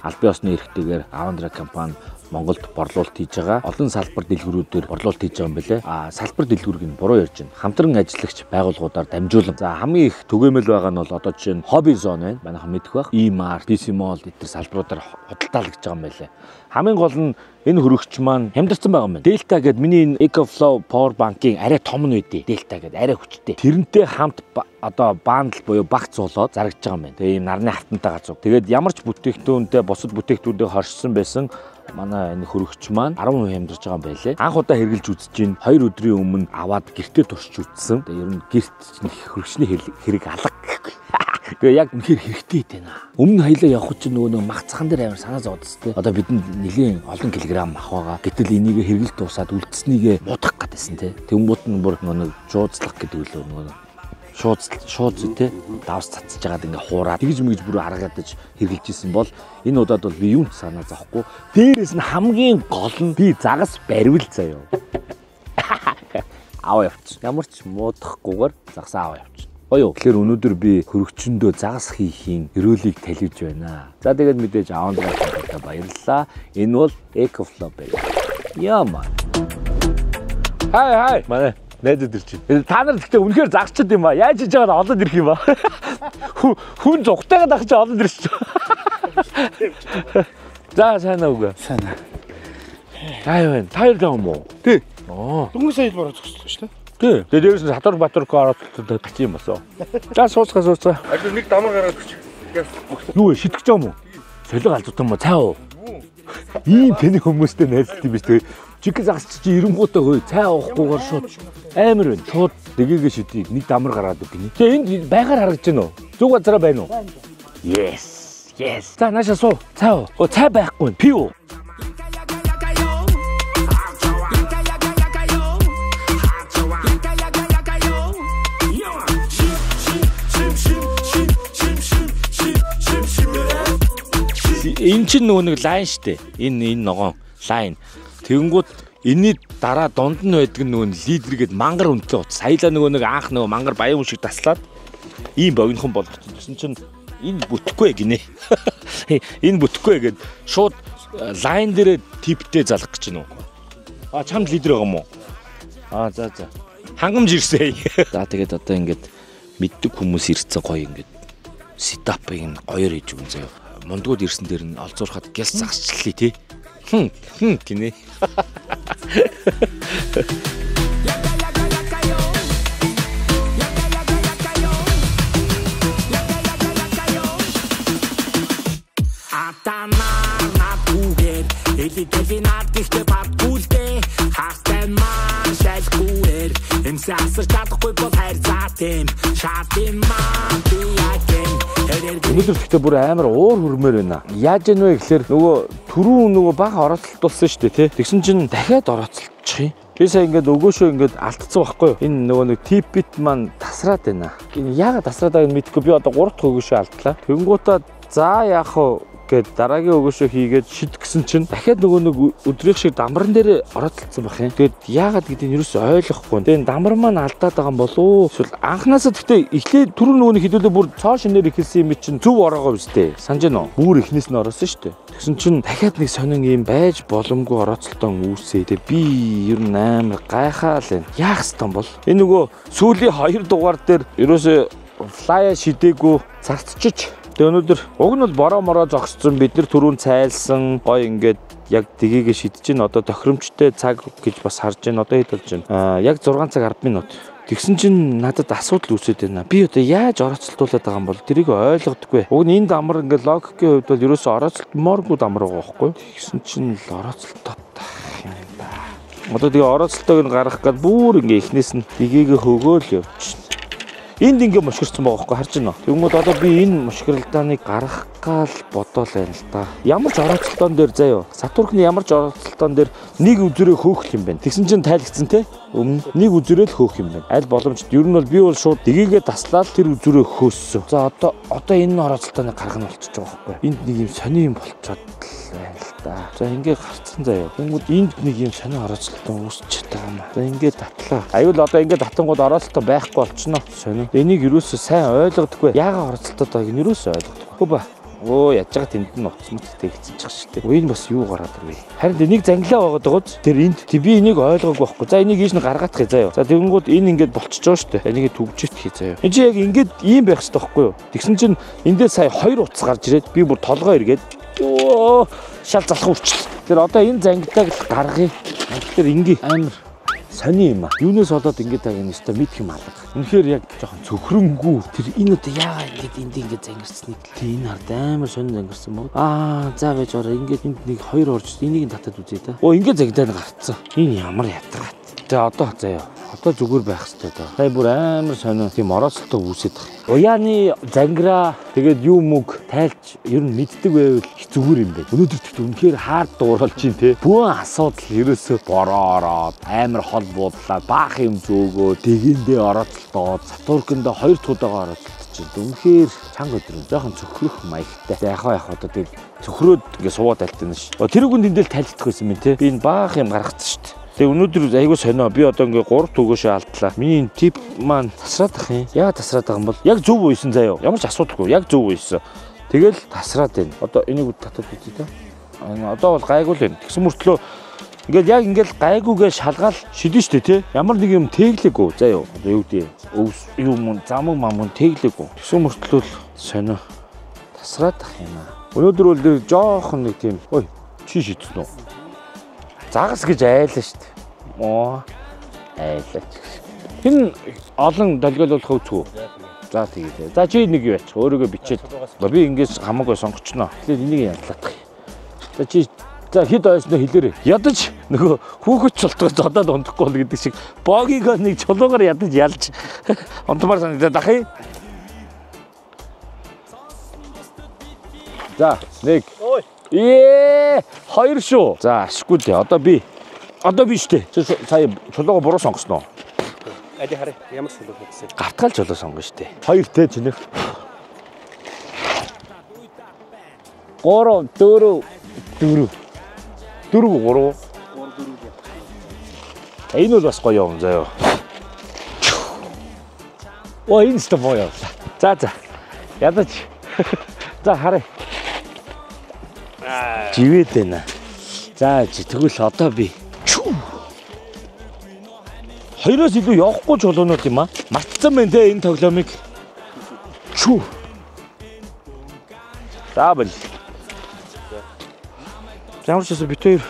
Speaker 2: Албан ёсны эрхтэйгээр Avandra компани Монголд борлуулалт хийж байгаа. Олон салбар дэлгүүрүүдээр борлуулалт хийж байгаа юм билэ. Салбар дэлгүүрийг нь буруу ярьж байна. Хамтран ажиллагч байгууллагуудаар дамжуулан. За хамгийн их түгээмэл байгаа нь бол одоо жишээ нь Hobby Zone байна. Манайхан мэдэх байх. E-Mart, PC Mall эдгээр салбаруудаар худалдаалж байгаа юм билэ. Хамгийн гол нь энэ хөрөгч маань хямдарсан байгаа юм байна. Delta гэдэг миний энэ EcoFlow Power Bank-ийн арай том нь үдээ. Delta гэдэг арай хүчтэй. Тэрнтэй хамт одоо бандл буюу багц болоод зарагдж байгаа юм байна. Тэгээ ийм нарны хавтантай газар. Тэгээд ямар ч бүтээгдэхүүнтэй бусад бүтээгдэхүүнтэй хоршсон байсан манай энэ хөрөгч маань 10% хямдарч байгаа юм байлээ. Анх удаа хэрглэж үзэж гин 2 өдрийн өмнө аваад гэртээ туршиж үзсэн. Тэгээ ер нь гэрт хөрөгчний хэрэг алга гэхгүй. Тэгээ яг үнэхээр хэрэгтэй байна. Өмнө хоёлаа явах чинь нөгөө махцхан дээр амар санаа зовдстэй. Одоо бидэнд нэлийн олон килограмм мах байгаа. Гэтэл энийг хэрглэж дуусаад үлдснийгээ муудах гэдсэн те. Тэнгуут нь бүр нөгөө жууцлах гэдэг үлээ нөгөө шууд те давс цацж байгаад ингээ хуураад тэгж мэгж бүр аргадаж хэрглэж исэн бол энэ удаад бол би юунд санаа зовхгүй. Дээрээс нь хамгийн гол нь би загас баривал заяа. Аваа явчих. Ямар ч муудахгүйгээр загсаа аваа явчих. Оё. Тэгэхээр өнөөдөр би хөрөгчөндөө загас хийхийн өрөөлийг талиж байна. За тэгээд мэдээж Avandra компанид баярлалаа. Энэ бол EcoFlow байна. Яма. Хай. Манай найдад ирж байна. Та нар гэхдээ үнэхээр загчд юм ба. Яаж хийж байгааг олоод ирэх юм ба. Хүн зугтайгаад ах чи олоод ирж байна. За сайн уу.
Speaker 4: Сайн.
Speaker 2: Тайван, тайр даам уу? Тий.
Speaker 4: Дөнгөж сая бороо зогслоо шүү дээ.
Speaker 2: Тий. Тэгээд дээрээс нь Сатур Батурка орооцолтод тач юм басаа. За сууцгаа.
Speaker 5: Ажил нэг дамар гараад өгч.
Speaker 2: Юу вэ? Шитгэж байгаа юм уу? Солиго алдсан юм уу? Цай уу? Ийм тэнэг хүмүүстэй найзлт юм биш тэгээ. Чиг загас чи 90-гуудаа хөөе. Цай уухгүйгээр шууд амар байна. Шууд дэгээгээ шидийг нэг дамар гараад өгнө. Тэгээ энд байгаар харагдаж байна уу? Зүг газараа байна уу? Yes. За нааша суу. Цай уу? Цай байхгүй. Пив. Энэ чинь нөгөө нэг лайн штэ. Энэ ногоон лайн. Тэгэнгүүт энэний дараа дунд нь байдаг нөгөө лидер гээд мангар үнэтэй утас. Саялаа нөгөө нэг анх нөгөө мангар баян хүн шиг таслаад ийм богинохон болгочихсон чинь энэ бүтэхгүй гинэ. Энэ бүтэхгүй гээд шууд лайн дээр типтэй залах гэж байна уу? Чамд лидер байгаа юм уу? За. Хангамж ирсэй. За тэгээд одоо ингээд мэддэг хүмүүс ирсэн гоё ингээд сетапыг нь гоёор хийж өгөн заяа. Мондгууд ирсэн дээр нь олзуурхад гяс загсчлаа тий. Гинэ. Өнөөдөр гэхдээ бүр амар уур хөрмөр байна. Яаж яв вэ гэхээр нөгөө түрүүн нөгөө бага орооцолтулсан шүү дээ тий. Тэгсэн чинь дахиад орооцолчих юм.
Speaker 4: Би сая ингээд өгөөшөө ингээд алдсан байхгүй юу? Энэ нөгөө нэг типит маань тасраад байна. Энэ яагаад тасраад байгааг мэдэхгүй би одоо 3 дахь өгөөшөө алдлаа. Тэнгуутаа за яах вэ гэд дараагийн өгөөшөө хийгээд шидгсэн чинь дахиад нөгөө нэг өдрийнх шиг дамбарн дээр ороодолцсон байх юм. Тэгээд яагаад гэдгийг юу ч ойлгохгүй. Тэгээд дамбар маань алдаад байгаа юм болов уу? Эсвэл анханасаа гэхдээ эхлээд түрүү нөгөө нэг хідүүлээ бүр цоо шинээр ихэлсэн юм чинь зөв ороогоо биз дээ. Санаж байна уу? Бүр эхнээс нь ороосон шүү дээ. Тэгсэн чинь дахиад нэг сонин юм байж боломгүй орооцолтон үүсээ. Тэгээд би ер нь амар гайхаал байна. Яах ёстой бол? Энэ нөгөө сүүлийн 2 дугаар дээр ерөөсөө флая шидээгүй цацчиж. Тэгээ өнөөдөр уг нь бол бороо мороо зогссон бид нар түрүүн цайлсан гой ингээд яг дгийгээ шидэж гин одоо тохиромжтой цаг гэж бас харж байна одоо хэд болж байна яг 6 цаг 10 минут тэгсэн чинь надад асуудал үүсээд байна би одоо яаж орооцолтуулаад байгаа юм бол тэрийг ойлгодоггүй уг нь энэ дамар ингээд логикийн хувьд бол ерөөсөө орооцолтмооргүй дамар байгаа байхгүй тэгсэн чинь л орооцолтоо юм да одоо тэгээ орооцолтойг нь гаргах гээд бүр ингээд эхнээс нь дгийгээ хөгөөл явчихна. Энд ингээ мушгирсан байгаа байхгүй харж байна. Тэгмээд одоо би энэ мушгиралдааныг гаргах гал бодоол байна л да. Ямар ч орооцолтоон дээр заяа. Сатурны ямар ч орооцолтоон дээр нэг үзүрээ хөөх юм байна. Тэгсэн чинь тайлгцсан те. Өмнө нэг үзүрээ л хөөх юм байна. Аль боломжтой. Ер нь бол би бол шууд дгийгээ таслаад тэр үзүрээ хөөссөн. За одоо энэ орооцолтооныг гаргана болчихж байгаа байхгүй. Энд нэг юм сони юм болчиход байна л да. За ингээ гарцсан заяа. Тэгмээд энд нэг юм сони орооцолтон үүсчихэд байгаа юм. За ингээ татлаа. Аюул одоо ингээ татангууд орооцолтоо байхгүй болчихно. Сони. Энийг юусоо сайн ойлгодоггүй. Яагаад оролцолтод байгааг нь юусоо ойлгодоггүй. Хөө ба. Оо яаж байгаа тэнд нь уцмат тэгсэн чих шүү дээ. Энэ бас юу гараад ирвэ. Харин энийг зангилаа байгаад байгааз тэр энд би энийг ойлгоогүй байхгүй. За энийг ийш нь гаргаадах хий заяа. За тэгэнгүүт энэ ингээд болчихж байгаа шүү дээ. Энийг түгжээт хий заяа. Энэ чи яг ингээд ийм байх хэрэгтэй байхгүй юу? Тэгсэн чинь эндээ сая 2 утас гарч ирээд би бүр толгоо эргээд ёо шал залах үрчил. Тэр одоо энэ зангилааг гаргая. Тэр ингээ амар сони юм а. Юунаас болоод ингэж байгаа юм өстой мэдх юм алга. Үнэхээр яг жоохон цөхрөнгүү. Тэр энэ одоо яагаад ингэж энд ингэж зангирсныг тийм ард амар сони зангирсан мó. За байж ороо ингэж энд нэг 2 орж энийг татаад үзье та. Ингэ загтаад гарцсан. Энэ ямар ятгаад. За одоо заяа. Одоо зүгээр байх хэрэгтэй даа. Сая бүр амар сонио тийм орооцолтой үүсээд байгаа. Уяаны зангираа тэгээд юу мөг тайлч ер нь мэддэг байвал их зүгээр юм байна. Өнөөдөр тэгт үнэхээр хаард дууралж чинь те. Бүх асуудал ерөөсөө бороороод амар хол буудлаа баах юм зөөгөө дэгэндээ орооцолтоод Сатуркэндээ 2 тудаага орооцолтож чинь. Үнэхээр чанга өдрөө жоохон цөхрөх маягтай. За яхаа одоо тэгээд цөхрөөд ингээ суугаад талтана ш. Тэр үгэнд эндэл тайлдах байсан юм те. Би энэ баах юм гаргацсан ш. Тэгээ өнөөдөр айгүй сонио би одоо ингээ 3 төгөөшөө алдлаа. Миний тип маань тасраад ах юм. Яагаад тасраад байгаа юм бол яг зөв үйсэн заяа. Ямар ч асуудалгүй. Яг зөв үйсэн. Тэгэл тасраад байна. Одоо энийг татаад үзье та. Одоо бол гайгүй л байна. Тэгсэн мөртлөө ингээл яг ингээл гайгүйгээ шалгаал шидэн штэ тий. Ямар нэг юм тэглээгүй заяа. Одоо юу гэдэг өвс юм замаг мамун тэглээгүй. Тэгсэн мөртлөө сонио тасраад ах юм аа. Өнөөдөр бол жоохон нэг тийм ой чи шидсэн үү? Загас гэж айлаа шүү дээ. Оо айлаач. Хин олон долгиолуулах өвчгөө. За тэгээд. За чи нэг юу яач өөрийгөө бичээд. Би ингээс хамаагүй сонгочноо. Тэгэхээр энийг ядлаах. За чи за хэд ойсноо хэлээрэй. Ядаж нөгөө хүүхэд цолтгоо зодоод ундахгүй бол гэдэг шиг богиго нэг чулуугаар ядаж ялж унтмаар санагдаад ахыг. За нэг. Ой. 2 шүү. За ашгүй дээ. Одоо би штэ. Сая чулууга буруу сонгосноо.
Speaker 5: Ади хараа. Ямар чулуу хийсэн?
Speaker 4: Гавтгаал чулуу сонгоно штэ. 2 те чинэг. 3 4 Энэ бол бас гоё юм заяа. Оо энэ ч гоё. За. Ядаж. За хараа. Живээд байна. За тэгвэл одоо би 2-оос илүү явахгүй чулуунууд юм аа. Мартсан байна те энэ тоглоомыг. Дабл. Ямар ч гэсэн битээр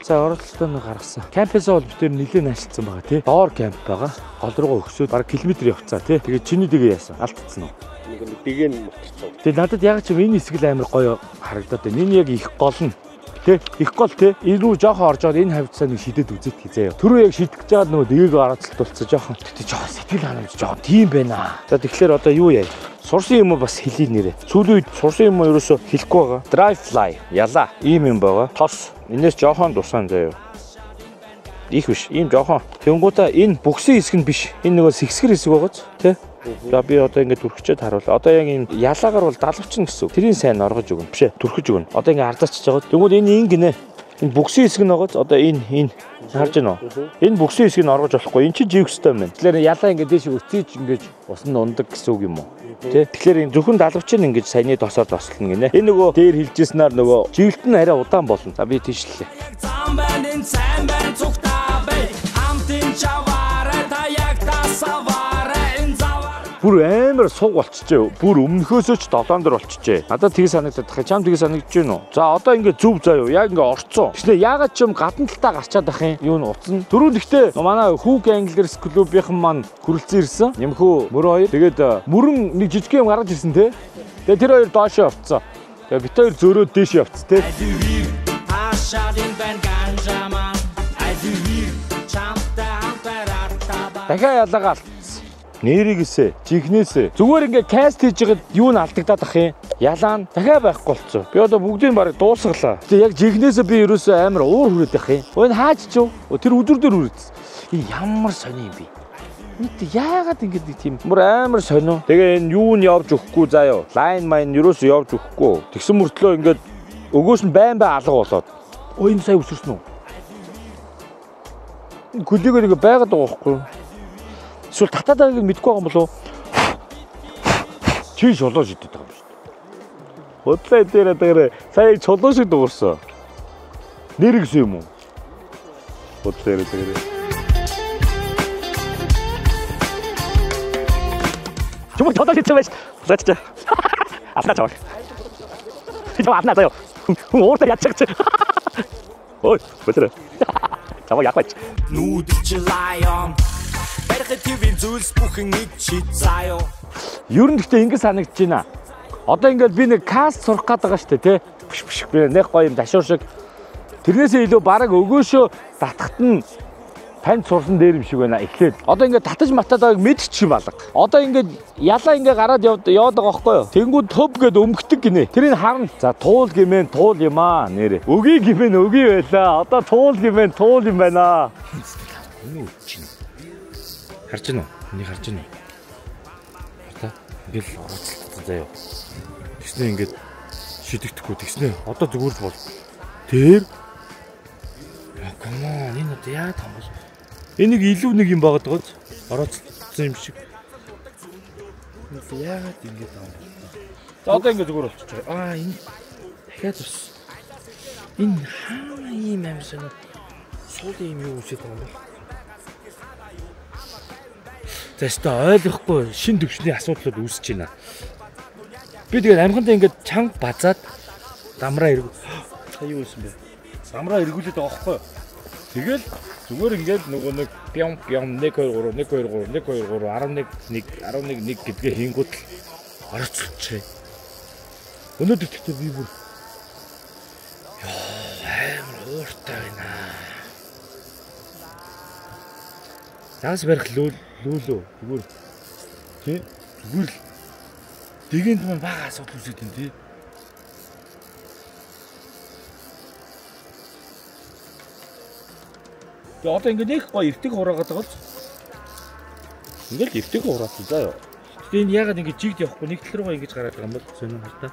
Speaker 4: за оролцолтоо гаргасан. Кампээс бол битээр нэлээд наашилсан байгаа тий. Доор камп байгаа. Гол руугаа өгсөд бараг километр явцгаа тий. Тэгээд чиний дэгээ яасан? Алдчихсан уу?
Speaker 5: Дэгээ нь мутчихсан.
Speaker 4: Тэгээд надад яг ч энэ хэсэг амар гоё харагдаад байна. Энэ яг их гол нь тий. Их гол тий. Ирүү жоохон орж аваад энэ хавцаа нэг шидэд үзээд хизээ. Түрүү яг шидэж жаад нөгөө дэгээг оролцолтуулсан жоохон. Тэгтээ жоохон сэтгэл ханамж жоохон тийм байна. За тэгэхээр одоо юу яа? Сурсан юм уу бас хэлий нэрээ. Сүүлийн үед сурсан юм уу ерөөсө хэлэхгүй байгаа. Dry fly ялаа. Ийм юм байгаа. Тос. Энээс жоохон дусаан заяа. их биш. Ийм жоохон. Тэнгуудаа энэ бүксийн хэсэг нь биш. Энэ нөгөө сэгсгэр хэсэг байгааз тий. За би одоо ингээд түрхчээд харуул. Одоо яг ийм ялаагаар бол далавчин гэсэн үг. Тэрийн сайн оргож өгнө. Биш ээ. Түрхэж өгнө. Одоо ингээд ардаарчж байгаа. Тэнгууд энэ гинэ. Энэ бүксийн хэсэг нь байгааз одоо энэ харж байна уу? Энэ бүксийн хэсгийг нь оргож болохгүй. Эн чинь живэх ёстой юм байна. Тэгэхээр ялаа ингээд дээш өцөж ингээд ус нь ундаг гэсэн үг юм уу? Тэ. Тэгэхээр энэ зөвхөн далавчин ингээд саяны тосоор тослно гинэ. Энэ нөгөө дээр хилжсэнаар нөгөө живэлт нь арай удаан болно. За би тийшлээ. Бүр амар суг болчихжээ. Бүр өмнөхөөсөө ч 7 дор болчихжээ. Надад тийг санагдаад тахыг чам тийг санагдаж байна уу? За одоо ингээ зүв заяа. Яг ингээ орцсон. Тэснэ ягаад ч юм гадна талтаа гарчаад ах юм. Юу н уцсан. Түрүү ихтэй манай Хүүк Anglers клубийнхан маань хүрэлцэн ирсэн. Нэмхүү мөрөө хоёр. Тэгээд мөрөн нэг жижиг юм гаргаж ирсэн те. Тэгээд тэр хоёр доошоо орцсон. Тэгээд бит хоёр зөөрөө дээш явц те. Дахиад ялаагаа нэрийгсээ, жихнээсээ. Зүгээр ингээ каст хийж байгаад юу н алдагдаад ах юм. Ялаа нь дахиад байхгүй болцсон. Би одоо бүгдийг барыг дуусгалаа. Тэгээ яг жихнээсээ би ерөөсөө амар уур хүрээд ах юм. Өө хаач ч юу? Тэр өдөр дээр үрээдсэн. Энэ ямар сони юм бэ? Нийт яагаад ингэж нэг тийм амар сонио. Тэгээ энэ юу нь явж өгөхгүй заяа. Лайн майн ерөөсөө явж өгөхгүй. Тэгсэн мөртлөө ингээд өгөөс нь байн алга болоод. Өө энэ сая өсөрсөн үү? Энэ гүлийгөө нэг байгаад байгаа байхгүй юу? Эсвэл татаадаг мэдгүй байгаа юм болов уу? Чи чулуу шидэт байгаа юм шүү дээ. Худлаа дээр сая чулуу шид дуурсан. Нэр гэсэн юм уу? Худлаа дээр. Чому чулуу шид байж? Зачаа. Асна чаа. Чи чам асна заяа. Хүн ууртаа ядчих. Ой, бэтэр. Чамаа яг бач.
Speaker 3: Нүүдэлч лайон. Барихтивын зүйлс бүхэн ичид заяа.
Speaker 4: Ер нь гэхдээ ингэ санагдаж байна. Одоо ингээд би нэг каст сурах гээд байгаа шүү дээ, тий. Би нэг гоё юм дашуур шиг. Тэрнээсээ илүү бараг өгөөшөө татахт нь танд сурсан дээр юм шиг байна. Эхлээд одоо ингээд татаж матаадаг мэдчих юм алга. Одоо ингээд ялаа ингээд гараад яваад байгаа байхгүй юу? Тэнгүүд төв гээд өмгдөг гинэ. Тэрийг харна. За туул гимэн туул юм аа нэрэ. Өгий гимэн өгий байлаа. Одоо туул гимэн туул юм байна. Харж гинөө. Энийг харж гинөө. Одоо ингээл орооцолтой заяа. Тэгснэ ингээд шидэгдэхгүй тэгснэ. Одоо зүгээр л бол. Тэр камаа энэ одоо яа том бол. Энийг илүү нэг юм багт гоц. Орооцолсон юм шиг. Яагаад ингэж аа. За одоо ингээд зүгээр болчихж байгаа. Энэ дахиад ус. Энэ хаа ийм юм шиг суулын юм юу үсэж байгаа юм бэ? Тэстэ ойлгохгүй шин төвчний асуудлууд үүсэж байна. Би тэгээд амхандаа ингээд чанга базаад дамраа эргүү. Юу юм бэ? Дамраа эргүүлээд байгаа байхгүй. Тэгэл зүгээр ингээд нөгөө нэг пям 1 2 3 1 2 3 1 2 3 11 1 гэдгээ хийнгүүт л орцолчихъя. Өнөөдөр тэгтээ би бүр амар ууртай байна. Заас барих лүүлөө зүгээр тий зүгээр л дэгэнд мань бага асуудал үүсэж байна тий. Тэгээ одоо ингэ нэг гоё эвтэг хураагаад байгаа л ингээл эвтэг хураасан заа ёо. Тэгээ энэ ягаад ингэ жигд явахгүй нэг тал руугаа ингэж гараад байгаа юм бол сонирн хартаа.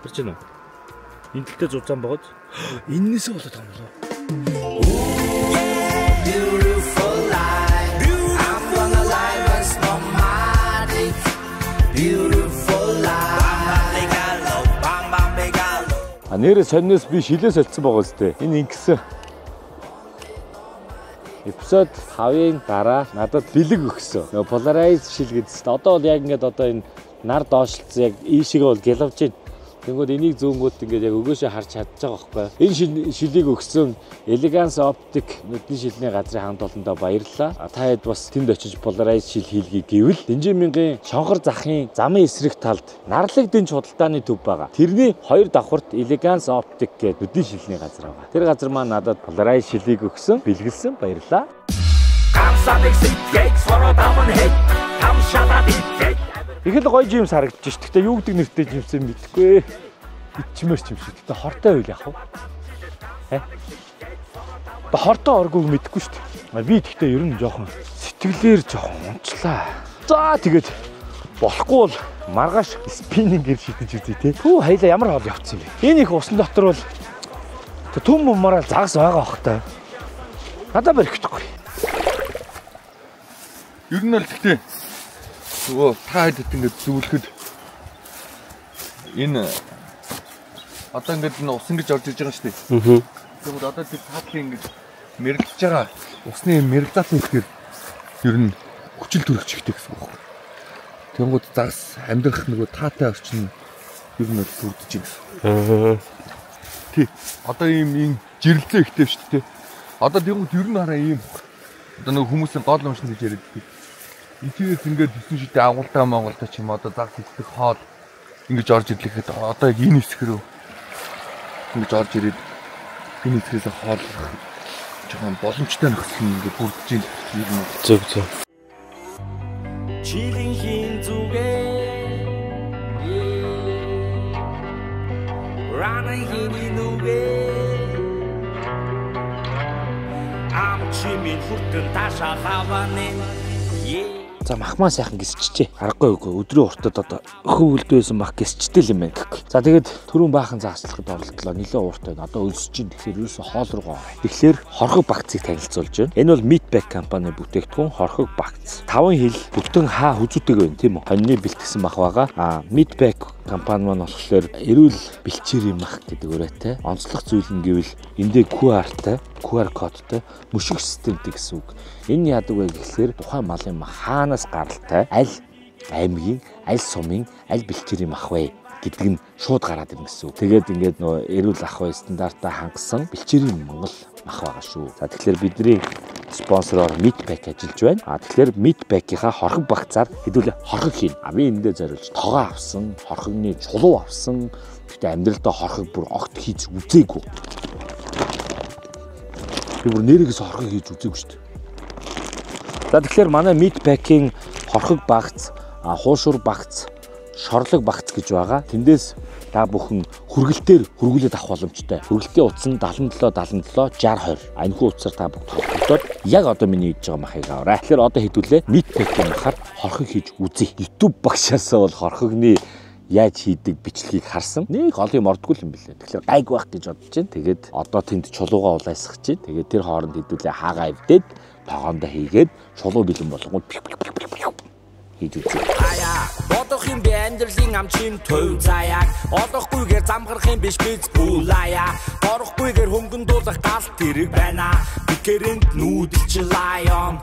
Speaker 4: Харж байна уу? Энэ талтай зузаан байгаад эннээсээ болоод байгаа юм болоо. Нэрээ сонноос би шилээ солилцсон байгаа зү. Энэ ингэсэн. Эпизод 5-ын дараа надад бэлэг өгсөн. Нөгөө Polarized шил гэдэгт одоо бол яг ингээд одоо энэ нар доошлцсон яг ийшээгээ бол гэлавж байна. Тэнгүүд энийг зүүнгүүд ингээд яг өгөөшөө харж чадчих байгаа байхгүй. Энэ шилийг өгсөн Elegance Optic нүдний шилний газрын хамт олондоо баярлалаа. Та хэд бас тэнд очиж Polarized шил хийлгийг гэвэл Дэнжимингийн шонхор захын замын эсрэг талд нарлаг дэнч худалдааны төв байгаа. Тэрний хоёр давхарт Elegance Optic гэдэг нүдний шилний газар байгаа. Тэр газар маань надад Polarized шилийг өгсөн, бэлгэлсэн баярлалаа. Их л гоё жимс харагдаж ш. Гэтэ юу гэдэг нэртэй жимс юм мэдэхгүй. Ичмэрч юм шиг. Гэтэ хортой байл яах вэ? Хортой оргууг мэдэхгүй шүү дээ. Би тэгтээ ер нь жоохон сэтгэлээр жоохон унчлаа. За тэгээд болохгүй бол маргааш спиннингээр шидэж үзье те. Хүү хоёлаа ямар хоол явцсан бэ? Энэ их усан дотор бол түн мумаараа загас байгаа бохтой. Надад барихгүй.
Speaker 6: Ер нь л тэгтээ нөгөө та хэд ингэж зөвлөхөд энэ одоо ингэж ус ингэж орж иж байгаа шүү дээ. Тэгвэл одоо тэр таатлын ингэж мэрлж байгаа усны мэрэгзаатын ихээр ер нь хүчил төрөх чигтэй гэсэн үг. Тэнгууд загас амьдрах нөгөө таатай орчин ер нь бүрдэж байна. Тий. Одоо ийм жирлээ ихтэй шүү дээ. Одоо тэнгууд ер нь хараа ийм одоо нөгөө хүмүүсийн гол уншин гэж яриад байдаг. Эцээс ингээд 9 шидэ агуултаа Монголда ч юм одоо загас идэх хоол ингэж орж ирлэхэд одоо яг энэ хэсгэрөө ингэж орж ирээд энэ хэсгээс хоол жоохон боломжтой нөхцөл ингээд бүрдэж байна.
Speaker 4: Зөв зөв.
Speaker 3: Чилийн хин зүгээ Рана хиний нүгэ Ам чимийн хүртэн таашаа хаванын
Speaker 4: За махмаа сайхан гисчжээ. Аргагүй үгүй. Өдрийн уртад одоо өөхөв үлдээсэн мах гисчтэй юм байна гэх. За тэгээд түрүүн баахан зааслахад оролдлоо. Нилээ ууртай. Одоо өлсөж чинь тэгэхээр ерөөсө хоол руугаа. Тэгэхээр хорхог багцыг танилцуулж байна. Энэ бол Meatpack компани бүтээгдэхүүн хорхог багц. 5 хил бүтэн хаа хүзүүдэг байна тийм үү? Хоньны бэлтгэсэн мах байгаа. Meatpack компани маань болохоор эрүүл бэлчээрийн мах гэдэг өрөөтэй. Онцлог зүйл нь гэвэл эндээ QR кодтай мөшиг системтэй гэсэн үг. Энэ яадаг вэ гэхлээр тухайн малын мах хаанаас гаралтай, аль аймгийн, аль сумын, аль бэлчээрийн мах вэ гэдэг нь шууд гараад ирнэ гэсэн үг. Тэгээд ингээд нөө эрүүл ах бай стандартаа хангасан бэлчээрийн Монгол мах байгаа шүү. За тэгэхээр бидний спонсороор Meatpack ажиллаж байна. Тэгэхээр Meatpack-ийнхаа хорхог багцаар хэдүүлээ хорхог хийн. Би эндээ зориулж тогоо авсан, хорхогны чулуу авсан. Гэтэ амьдралдаа хорхог бүр огт хийж үзээгүй. Би бүр нэрээс хорхог хийж үзээгүй шүү дээ. За тэгэхээр манай Meatpack-ийн хорхог багц, хуушур багц, шорлог багц гэж байгаа. Тэндээс та бүхэн хүргэлтээр хүргүүлээд авах боломжтой. Хүргэлтийн утас нь 77 77 60 20. Энэхүү утсаар та бүгд холбогдоод яг одоо миний хийж байгаа махыг аваарай. Тэгэхээр одоо хэдүүлээ Meatpack-ийн махаар хорхог хийж үзье. YouTube багшаасаа бол хорхогны яаж хийдэг бичлэгийг харсан. Нэг гол юм ордгүй юм билээ. Тэгэхээр гайг байх гэж бодож байна. Тэгээд одоо тэнд чулуугаа улайсгах чинь. Тэгээд тэр хооронд хэдүүлээ хаагаа эвдээд тогоондоо хийгээд чулуу бэлэн болгоод хийж үзье.
Speaker 3: Бодох юм бэ амьдралын амчин төв заяаг олохгүйгээр замгарах юм биш биз бүлаяа борохгүйгээр хөнгөн дуулах гал тэрэг байна бикэрэнд нүүдэлч лайон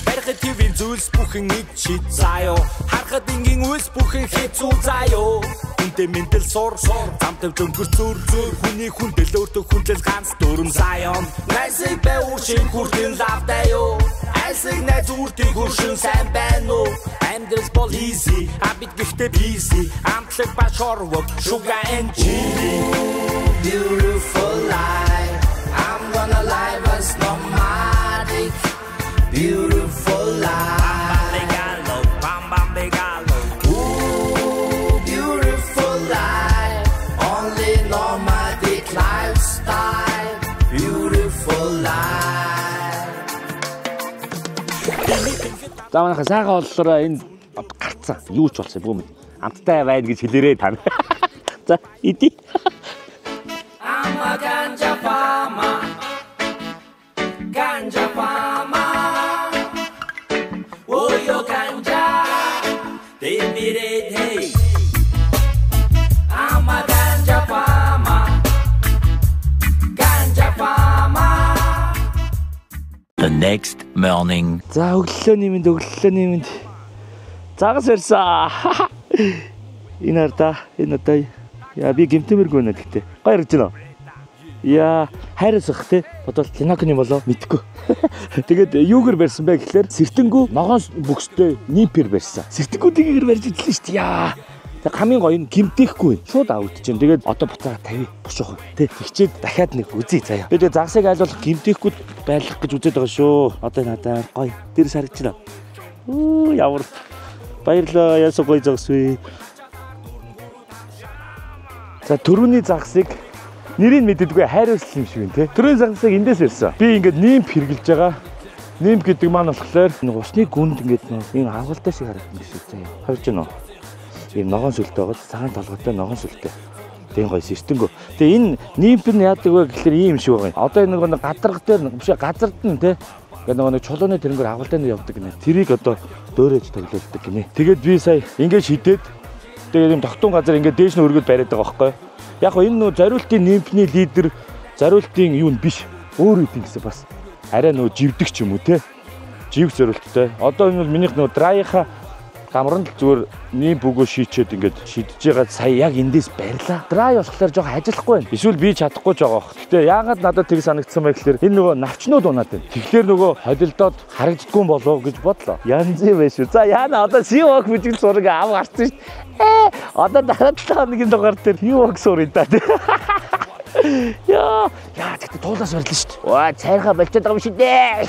Speaker 3: барихад твийн зүйлс бүхэн ид чид заяо харахад ингийн үйлс бүхэн хэцүү заяо хүнтэй мэндэл сур замтай дөнгөр зүр хүний хүндэл өөртөө хүндэл ганц дөрөм заяон найсыг бай уушин хүртэн лавдаяо айсыг найз үртийг хөршин сайн байна уу амьдрал бол easy абит гэхдээ busy амтлаг ба шорвог sugar and chili beautiful life I'm gonna live as nomadic beautiful life bam bam begalo ooh beautiful life only nomadic lifestyle beautiful life.
Speaker 4: За манайха сайхан боллоо энэ гарцсан. Юу ч болсон бүүмэд. Амттай байна гэж хэлээрээ тань. За иди.
Speaker 3: Ама ganja farmer. Ganja farmer. Oh yo ganja. Hey. Ама ganja farmer. Ganja farmer.
Speaker 1: The next morning.
Speaker 4: За өглөөний мэнд. Загас ирсэн. Энэ арда энэ одоо яа би гимтэмэргүй нэ гэхдээ. Гоё ирж байна. Яа хайрсах те бодвол кинокны болоо мэдгүй. Тэгээд юугэр барьсан бэ гэхлээр сэртэнгүү ногоон бүкстэй нимпер барьсан. Сэртэнгүүдийгээр барьж идлээ шүү дээ. Яа. Тэг хамгийн гоё нь гимтэхгүй. Шууд авдчихээн. Тэгээд одоо буцаага 50 бушуух те. Хичээд дахиад нэг үзье заяа. Би тэгээд загсыг айлуулах гимтэхгүй байлгах гэж үзээд байгаа шүү. Одоо надаа гоё. Тэр сарж байна. Оо ямар баярлаа ясаа гоё загс вэ. За түрүүний загсыг Нэрийг мэддэггүй хайруулсан юм шиг юм те. Төрийн загсаг эндээс ирсэн. Би ингээд нимп хэрглэж байгаа. Нимп гэдэг маань болохоор нэг усны гүнд ингээд энэ авгалтай шиг харагдсан биш үү? Харж байна уу? Ийм ногоон сүлтэй байгаа. Цагаан толгойтой ногоон сүлтэй. Тийм гоё сэртэнгөө. Тэгээ энэ нимп нь яадаг вэ гэхэлэр ийм шиг байгаа юм. Одоо энэ нэг гадарга дээр биш газард нь те. Ингээд нэг чулууны тэрнгээр авгалтай нь явдаг гинэ. Тэрийг одоо дөөрөөж төглөлдөг гинэ. Тэгээд би сая ингээд шидэд тэгээд юм тогтун газар ингээд дээш нь өргөд бариад байгаа байхгүй. Яг гоо энэ нөө зориултын нимпний лидер зориултын юу н биш өөр үт юм гэсэн бас арай нөө живдэг ч юм уу те жив зориулттай. Одоо энэ бол минийх нөө драйха камранд зүгээр нимп өгөө шийчээд ингээд шидэж байгаа сая яг эндээс барьлаа. Драй болохоор жоох ажиллахгүй байна. Эсвэл би чадахгүй ч байгаа бох. Гэтэ яагаад надад тийг санагдсан бэ гэхээр энэ нөгөө навчнууд унаад байна. Тэгэхээр нөгөө hodилдоод харагддгүй болов гэж бодлоо. Янзын байж шүү. За яана одоо сивок бүжиг зураг ав гарсан шүү. Одоо дараа 7 хоногийн дугаар дээр сивок сурыг даа. Яа тэгтээ туулаас барьлаа шүү. Ваа цайрхаа болчиход байгаа юм шүү дээ.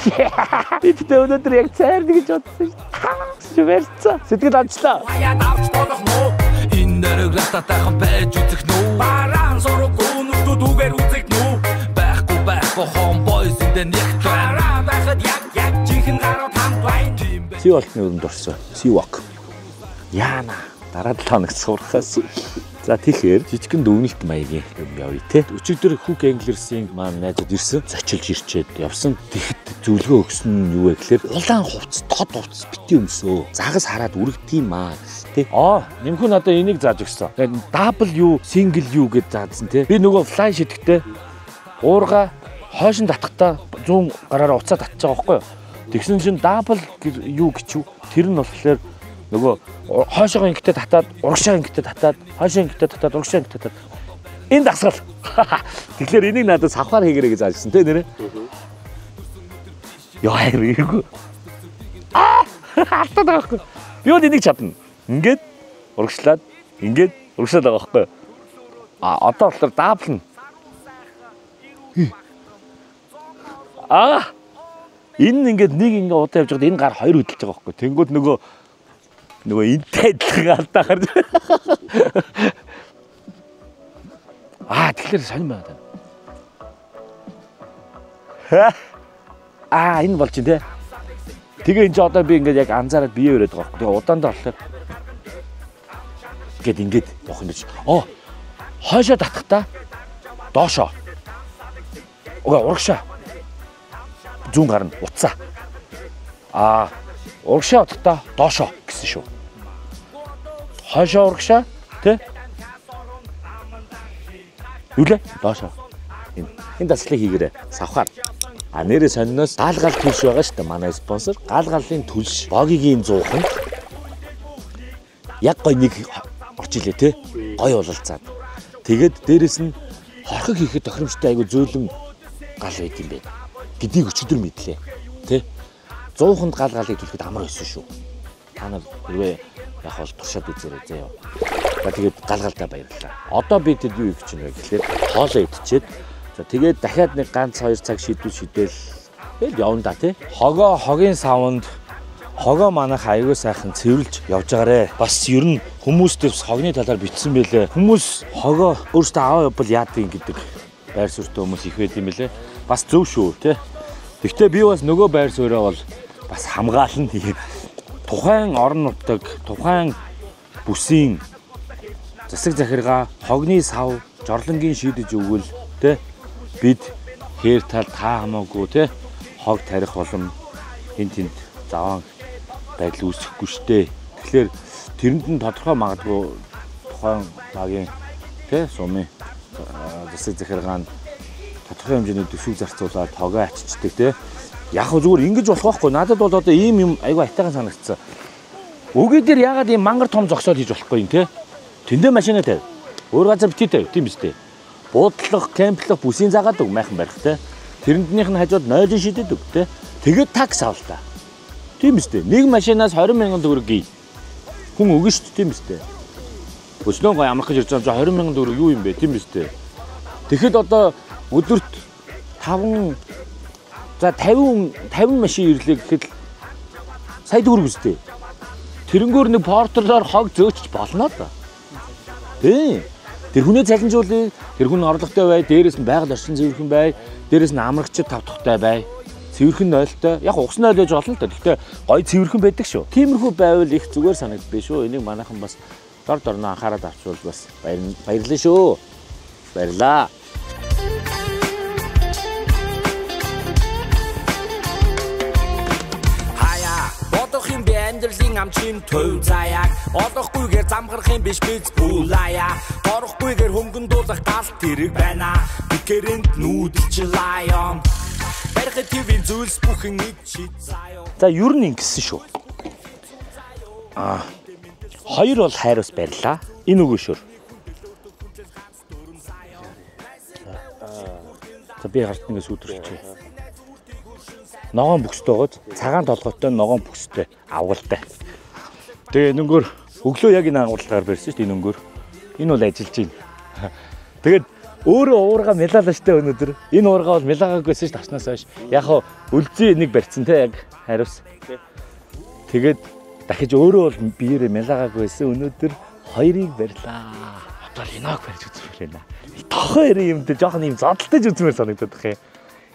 Speaker 4: Би тэгтээ өнөөдөр яг цайрна гэж бодсон шүү. Барьцаа. Сэтгэл анчлаа.
Speaker 3: Яа давч болох нөө. Энэ нэрэг рататайхан байж үзэх нөө. Бараан сураг өнөдөө дүүгээр үзэх нөө. Байхгүй homeboys in the next time. Байхад яг жинхэнэ гарууд хамт байна.
Speaker 2: Сиволтны өрөнд орсон. Сивок. Яана дараа 7 хоног сурахаас. За тэгэхээр жижигэн дүгнэлт маягийн юм явъя те. Өчигдөр Хүүк Англерсийн маань найзууд ирсэн. Зочилж ирчээд явсан. Тэгэхэд зөвлөгөө өгсөн нь юу вэ гэхээр улаан хувцас, тод хувцас бити өмсөө. Загас хараад үргэдгийм маа те.
Speaker 4: Нэмхүү надад энийг зааж өгсөн. Double U, single U гэж заадсан те. Би нөгөө fly шидэхтэй уурга хойш нь татахтаа 100 гараараа уцаа татчих байгаа байхгүй юу? Тэгсэн чинь double U гэж юу? Тэр нь болохоор нөгөө хойшоо ингэтэ татаад, урагшаа ингэтэ татаад, хойшоо ингэтэ татаад, урагшаа ингэтэ татаад. Энэ дасгал. Тэгэхээр энийг надад савхаар хийгэрэй гэж заажсан те нэрэ. Яа хэрэггүй. Хатаад байгаа байхгүй. Би бол энийг чадна. Ингээд урагшлаад, ингээд урагшаад байгаа байхгүй. Одоо болохоор double нь. Энэ ингээд нэг ингээ удаа явж байгаад энэ гар хоёр хөдөлж байгаа байхгүй. Тэнгүүд нөгөө энтэй адилхан алдаа гарч. Тэгэхээр сонирм байна. Энэ болж байна те. Тэгээ энэ ч одоо би ингээд яг анзаараад бие өрөөд байгаа байхгүй. Тэгээ удаандаа болохоор ингээд явах юм чи. Хойшоо татахтаа доошоо. Урагшаа. 100 гарна уцаа. Урагшаа утгатаа доошоо гэсэн шүү. Хойшоо урагшаа тий? Юулээ? Доошоо. Энэ даслыг хийгээрэй. Савхаар. Нэрээ сониноос гаалгал төлш байгаа шүү дээ. Манай спонсор. Гаалгалын төлш богигийн 100-нд яг гой нэг орж илээ тий? Гой бололцаад. Тэгээд дээрэс нь хорхог хийхэд тохиромжтой айгу зөөлөн гал байт юм бэ. Гэдгийг өчигдөр мэдлээ. Тэ? 100-нд гаалгалыг төлөхөд амар байсан шүү. Та нар хэрвээ яг бол туршаад үзээрэй заяа. За тэгээд гаалгалдаа баярлалаа. Одоо бид тэд юу хийж байна вэ гэхлээр хоолоо идчихэд за тэгээд дахиад нэг ганц 2 цаг шидээл тэгэл явна да тий. Хогийн савнд хогоо манайх аягүй сайхан цэвэрлж явж байгаарэ. Бас ер нь хүмүүстээ хогны талаар бичсэн байлээ. Хүмүүс хогоо өөртөө аваа явбал яадгийг гэдэг байр суурьтай хүмүүс их байд юм лээ. Бас зөв шүү тий. Гэхдээ би бас нөгөө байр суурьаа бол бас хамгаална. Тухайн орон нутаг, тухайн бүсийн засаг захиргаа, хогны сав, жорлонгийн шийдэж өгвөл тий бид хээр тал та хамаагүй тий хог тарих болон тэнд заван байдал үүсэхгүй штэ. Тэгэхээр тэрэнд нь тодорхой магадгүй тухайн багийн тий сумын засаг захиргаа нь тодорхой хэмжээний төсөв зарцуулаад хогоо ачичдаг тий. Яг зүгээр ингэж болох байхгүй. Надад бол одоо ийм юм айгүй айтайхан санагдсан. Өгөө дээр яагаад ийм мангар том зогсоол хийж болохгүй юм те? Тэндээ машина тавь. Өөр газар битээ тавь тийм биз дээ. Буудлах, кемплэх, бүсийн заагаад өг майхан барих те. Тэрэнднийх нь хажууд нойлон шидэд өг те. Тэгээд такс авал та. Тийм биз дээ. Нэг машинаас 20,000 төгрөг ий. Хүн өгнө шүү дээ тийм биз дээ. Өснөө гоо амрах гэж ирж байгаа 20,000 төгрөг юу юм бэ тийм биз дээ. Тэгэхэд одоо өдөрт 5 за 50 машин ирлээ гэхэд сая төгрөг үстэй. Тэрнгөөр нэг портерлоор хог зөөч болно да. Тий. Тэр хүнээ залинжуулъя. Тэр хүн орлоготой бай, дээрээс нь байгаль орчин цэвэрхэн бай, дээрээс нь амрагчид тавтахтай бай. Цэвэрхэн нойлтой. Яг угсны ойл байж болно л да. Гэхдээ гоё цэвэрхэн байдаг шүү. Тиймэрхүү байвал их зүгээр санагддаг шүү. Энийг манайхан бас дор дорноо анхаарал авчвал бас баярлалаа шүү. Баярлаа.
Speaker 3: Амьдралын амчин төв заяаг олохгүйгээр замгарахын биш биз бүлаяа борохгүйгээр хөнгөндүүлэх гал тэрэг байна бикэрэнд нүүдэлч лайон барихад твийн зүйлс бүхэн ид чид заяа.
Speaker 4: За ер нь ингэсэн шүү. Хоёр бол хайраас барьлаа. Энэ үгүй шөр. За би харт ингэ сүдэрч. Ногоон бүкстэй гоц цагаан толгойтой ногоон бүкстэй авгалтай. Тэгээ энэнгөр өглөө яг энэ агуулгаар барьсан шүү дээ энэнгөр. Энэ бол ажиллаж байна. Тэгээд өөрөө уурга мэлалаа штэ өнөөдөр. Энэ уурга бол мэлаагаагүйсэн шүү таснаас хойш. Яг үлзий нэг барьсан те яг хариус. Тэгээд дахиж өөрөө бол биеэрээ мэлаагаагүйсэн өнөөдөр хоёрыг барьлаа. Одоо линог барьж үзүүлээ нэ. Тохоо юм дээр жоохон юм зодтолтой үзмээр санагдаад байна.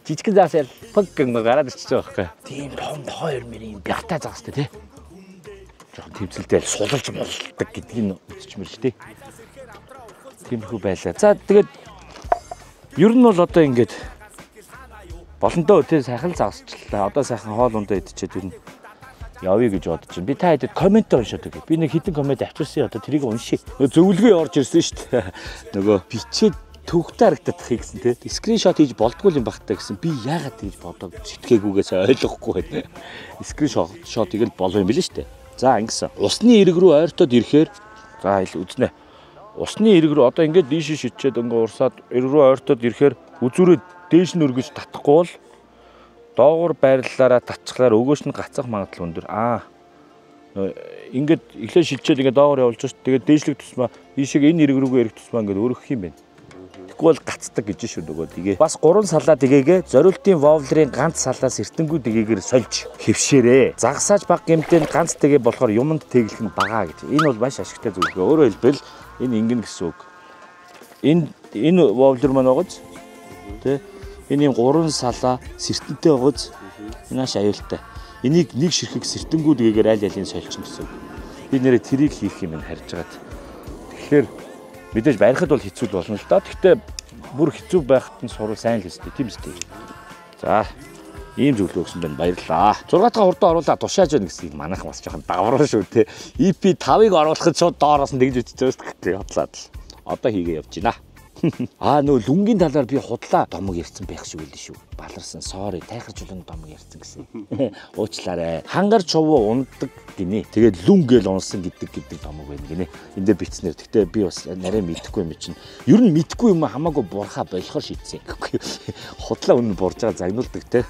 Speaker 4: Жижигэн заасаал пэг гэнэ гараад ирчихэж байгаа байхгүй. Тийм том 2 мөрийн бягтай заастай тий. Жохон тэмцэлтэй сулалж молдог гэдгийг үзчихмэр шүү дээ. Тиймэрхүү байлаа. За тэгээд ер нь бол одоо ингээд болонтоо тий сайхан загасчлаа. Одоо сайхан хоол ундаа идчихэд ер нь явъя гэж бодож байна. Би та хэдэд комент уншаад байгаа. Би нэг хэдэн комент авчирсан. Одоо тэрийг уншия. Зөвлөгөө орж ирсэн шүү дээ. Нөгөө бичээд төвхтэй харагдах гэсэн тий. Скриншот хийж болдгүй юм багтаа гэсэн. Би яагаад тэгж бодог сэтгээгүйгээс ойлгохгүй байна. Скриншотыг л болов юм билээ шүү дээ. За ингэсэн. Усны эрэг рүү ойртоод ирэхээр за үзнэ. Усны эрэг рүү одоо ингээд дээш шидчихэд ингээ урсаад эрэг рүү ойртоод ирэхээр үзүүрээ дээш нь өргөж татахгүй бол доогуур байрлалаараа татчихлаар өгөөш нь гацах магадлал өндөр. Ингээд эхлээ шилжээд ингээ доогуур явуулж шүү. Тэгээд дээшлэг тусмаа ийшээ энэ эрэг рүүгээ эрэг тусмаа ингээ өргөх юм байна. Тэгвэл гацдаг гэж шүү нөгөө тэгээ. Бас 3 салаа тэгээгээ зориултын вовлерын ганц салаас эртэнгүү тэгээгээр сольж хэвшээрээ. Загсааж баг гэмтэн ганц тэгээ болохоор юмд тэглэх нь бага гэж. Энэ бол маш ашигтай зөвлөгөө. Өөрөөр хэлбэл энэ ингэн гэсэн үг. Энэ вовлер маань байгааз тэ энэ юм 3 салаа сэртэнтэй байгааз энэ маш аюултай. Энийг нэг ширхэг сэртэнгүү тэгээгээр аль алийг сольчихно гэсэн үг. Би нэрээ тэрийг хийх юм харж байгаад. Тэгэхээр мэдээж барихад бол хэцүү болно л да. Гэхдээ бүр хэцүү байхад нь сурал сайн л өстэй. Тийм үстэй. За, ийм зөвлөгөө өгсөн байна. Баярлалаа. 6 дахь хурдан оруулаад тушааж байна гэсэн манайхан бас жоохон даврал шүү те. EP 5-ыг оруулахад шууд доороос нь тэгж үтчихэж байгаа шүү дээ. Хотлаад л. Одоо хийгээ явж байна. Нөө лүнгийн талаар би худлаа домог ярьсан байх шиг байлээ шүү. Баларсан sorry тайхаж улан домог ярьсан гэсэн. Уучлаарай. Хангар чувуу ундаг гинэ. Тэгээд лүн гээл унсан гэдэг домог байна гинэ. Энд дээр бичснээр. Гэхдээ би бас нарийн мэдэхгүй юм чинь. Ер нь мэдэхгүй юм хамаагүй бурхаа болохоор шийдсэн. Худлаа үнэн бурж байгаа загнуулдаг те.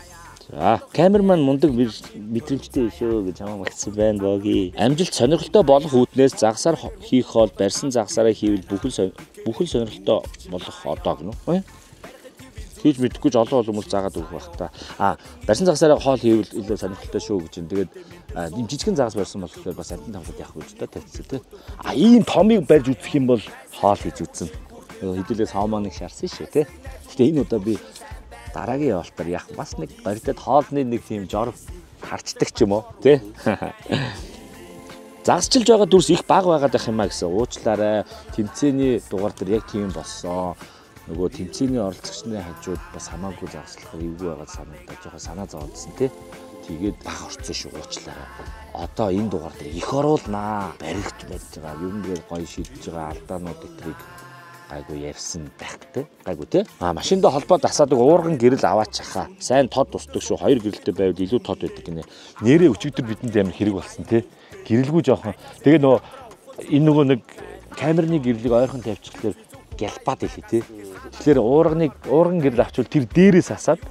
Speaker 4: За, камерман мундаг мэдрэмжтэй шүү гэж хамаа магтсан байна боги. Амжилт сонирхолтой болох үүднээс загсаар хийх хоол барьсан загсаараа хийвэл бүхэл сонирхолтой болох одоо гэнэ. Хийж мэдэхгүй ч олон хүмүүс заагаад өгөх байх та. Барьсан загсаараа хоол хийвэл илүү сонирхолтой шүү гэж. Тэгээд ийм жижигхэн загас барьсан болохоор бас амтны тавлаад явах гэж та тавьчихсан тий. Ийм томыг барьж үзэх юм бол хоол хийж үзсэн. Хэдүүлээс хаамааныг шарсан шүү тий. Гэтэ энэ удаа би дараагийн явалтаар яах бас нэг барьдад хоолны нэг тийм жорог харцдаг ч юм уу тий. Загасчилж байгаа дүрс их бага байгаад байх юмаа гэсэн уучлаарай. Тэмцээний дугаар дээр яг тийм болсон. Нөгөө тэмцээний оролцогчны хажууд бас хамаагүй загслах эвгүй байгаад санагдаж жоохон санаа зовоодсон тий. Тэгээд бага орцсон шүү уучлаарай. Одоо энэ дугаар дээр их оруулнаа. Баригт байж байгаа. Юм дээр гоё шийдэж байгаа алдаанууд өтрийг гайгүй ярьсан байхтай. Гайгүй тий. Машиндаа холбоо дасаадаг уурган гэрэл аваач хаа. Сайн тод тусдаг шүү. 2 гэрэлтэй байвал илүү тод байдаг гинэ. Нэрээ өчигдөр бидэнд амар хэрэг болсон тий. Гэрэлгүй жоохон. Тэгээ нөгөө энэ нөгөө нэг камерны гэрлийг ойрхон тавьчихлаар гялбаад илээ тий. Тэгэхээр уурган гэрэл авчвал тэр дээрээс хасаад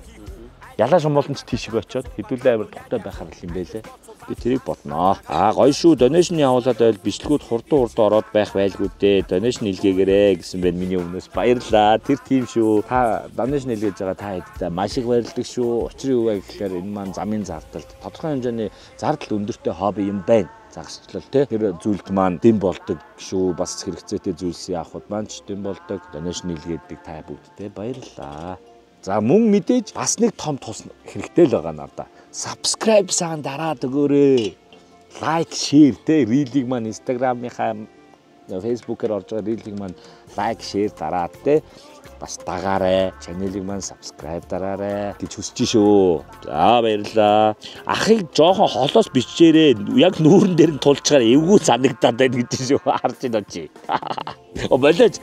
Speaker 4: ялаа шумууланч тийшээ очиод хэдүүлээ амар тухтай байхаар юм байлээ. Би тэрийг бодноо. Гоё шүү. Донешн явуулаад байл бичлэгүүд хурдан ороод байх байлгүй дээ. Донешн илгээгээрэй гэсэн байна миний өмнөөс. Баярлаа. Тэр тийм шүү. Та донешн илгээж байгаа та хэдтэй маш их баярлалдаг шүү. Учрын юу вэ гэхээр энэ маань замын зардал тодорхой хэмжээний зардал өндөртэй хобби юм байна.
Speaker 2: загасчлал тий. Тэр зүйлд маань дэм болдог шүү. Бас хэрэгцээтэй зүйлс явахд маань ч дэм болдог. Донешн илгээдэг та бүгдтэй баярлалаа. За мөн мэдээж бас нэг том тус хэрэгтэй л байгаа надаа. Subscribe сан дараад өгөөрэй. Лайк, шеэр тий. Рилийг маань Instagram-ийнхаа Facebook-ээр орж байгаа рилийг маань лайк, шеэр дараад тий. Бас дагаарай. Чанелыг маань subscribe дараарай гэж хүсэж шүү. За баярлалаа. Ахыг жоохон холоос бичээрэй. Яг нүүрэн дээр нь тулчгаар эвгүй санагдаад байна гэж шүү. Харж байна чи. Болооч.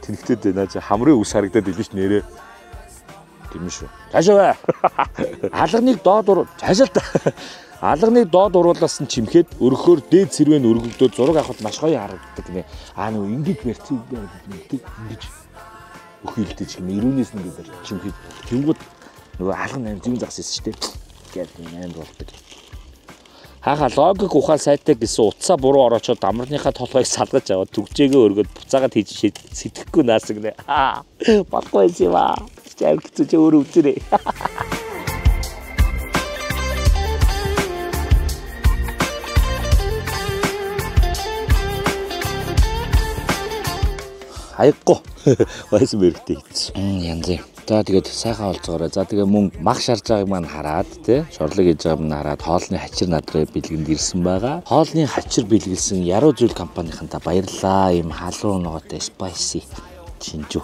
Speaker 2: Тэнхтэд байна чи хамрын ус харагдаад илээ ш нэрээ. Тийм шүү. Цаашаа. Алганыг доод цаашаа та. Алганыг доод уруулаас нь чимхэд өргөхөөр дээд сэрвэн өргөгдөөд зураг авахд маш гоё харагддаг нэ. Нөө ингэж барьцыг ингэж өхөлдөж юм ирүүнээс нь бид чимхэд тэнгууд нөгөө алган аим зүүн загас ирсэн шүү дээ. Гэдэг аим болдог. Хаха логик ухаан сайтай гэсэн утсаа буруу ороочоод амарныхаа толгойг салгаж аваад түгжээгээ өргөд буцаагаад хийж сэтгэхгүй наасаг нэ. Баггүй юм аа. Чаав гэж өөрөө өвчрээ. Айггүй. Байсан мэрэгтэй хийц. Янз. За тэгээд сайхан олцоорой. За тэгээ мөн мах шарж байгааг маань хараад тий шорлог хийж байгааг маань хараад хоолны хачир надраа бэлгэнд ирсэн байгаа. Хоолны хачир бэлгэлсэн Яруу зүйл компанийнхантаа баярлалаа. Ийм халуун ногоотой spicy чинжүү.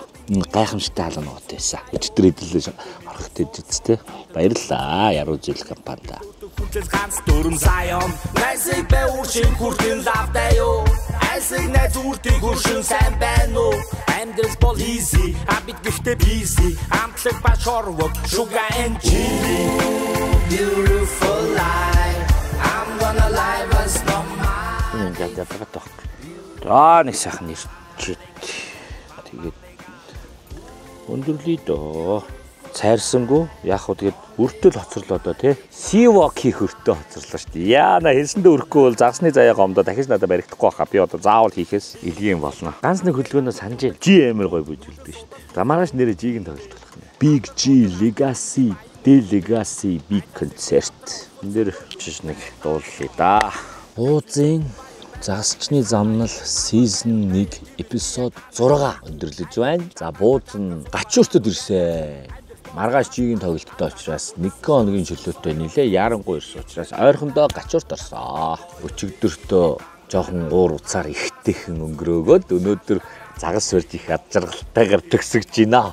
Speaker 2: Гайхамшигтай халуун ногоотой байсан. Өчтөр хэдэлээ орхот идэж тий. Баярлалаа Яруу зүйл компанидаа.
Speaker 3: Хүчил ганц дөрөм саяон найсыг бэвүршин хүртэн лавдаа юу. Айсыг найз үртийг хөршин сайн байна уу. Амьдрал бол easy, абит гэхдээ busy. Амтлаг ба шорвог, sugar and chili. Beautiful life, I'm gonna live us no more.
Speaker 2: Ингээд яагаад тох. Нэг сайхан нэр чит. Тэгээд өндөрлөе доо. Цайрсангүй яг хөө тэгээд өртөл хоцорлоо доо тий. Сивоки хөртөө хоцорлоо шүү дээ. Яана хэлсэндээ өрөхгүй бол загсны заяа гомдоо дахиж надад баригдахгүй байхаа. Би одоо заавал хийхээс илгийн болно. Ганц нэг хөдөлгөөнөө санаж байна. G амар гоё бүжгэлдэг шүү дээ. За маргааш нэрээ G-ийг тоглох нь. Big G Legacy, The Legacy Big Concert. Энд дэр чиш нэг дууллаа да. Уузын Загасчны замнал season 1 episode 6 өндөрлөж байна. За бууз нь гачууртад ирсэн. Маргааш G-ийн тоглолттой учраас 1 хоногийн чөлөөтэй нилээ ярангуй ирсэн учраас ойрхондоо гачуурт орсон. Өчигдөртөө жоохон уур уцаар ихтэйхэн өнгөрөөгөөд өнөөдөр загас барьж их ад жаргалтайгаар төгсөж байна.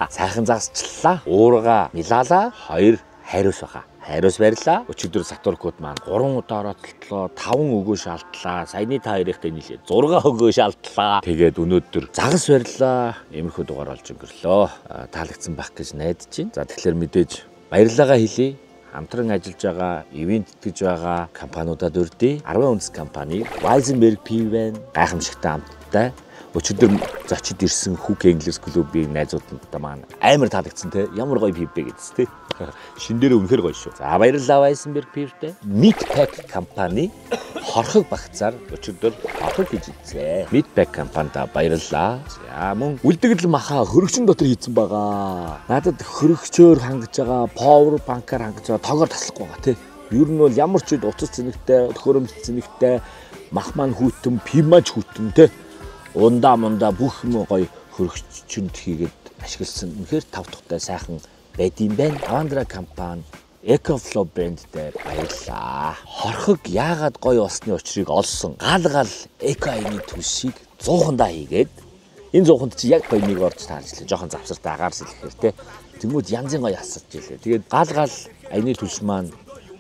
Speaker 2: Сайхан загасчлаа. Уурга милаала 2 хайрус баха. Хайрус барьлаа. Өчигдөр Сатуркууд маань 3 удаа оролтлоо, 5 өгөө шалтлаа. Саяны та хоёрынхтай нийлээ 6 өгөө шалтлаа. Тэгээд өнөөдөр загас барьлаа. Иймэрхүү дугаар олж өнгөрлөө. Таалагдсан байх гэж найдаж байна. За тэгэхээр мэдээж баярлалаа хэлье. Хамтран ажиллаж байгаа, ивент итгэж байгаа компаниудад урьдээ 10 үндэс компани Weizenberg PVN гайхамшигтай хамттай өчигдөр зочид ирсэн Hook English клубын найзуудтай маань амар таалагдсан те. Ямар гоё PV гэдээс те. Шин дээр үнэхэр гоё шүү. За баярлалаа Weizenberg PV-тэй. Midpack компани хорхог багцаар өчигдөр хорхог хийж ирсэн. Midpack компанидаа баярлалаа. За мөн үлдэгдэл маха хөрөгчн дотор хийцэн байгаа. Надад хөрөгчөөр хангаж байгаа, power bank-аар хангаж байгаа тоогоор таслахгүй байгаа те. Ер нь бол ямар ч үед уцас цэнэгтэй, төхөөрөмж цэнэгтэй, мах маань хүйтэн, пимаж хүйтэн те. Ундаа мундаа бүх юм гоё хөрөгчөнд хийгээд ашигласан. Үнэхээр тав тухтай сайхан байд юм байна. Avandra компани EcoFlow брэндтэй баярлалаа. Хорхог яагаад гоё болсны учрыг олсон. Гал эко-ины түлшийг 100-андаа хийгээд энэ 100-нд чи яг гоё нэг орж таарчлаа. Жохон завсартай агаар сэлэхээр те. Тэнгүүд янзын гоё асарч илээ. Тэгээд гал аяны түлш маань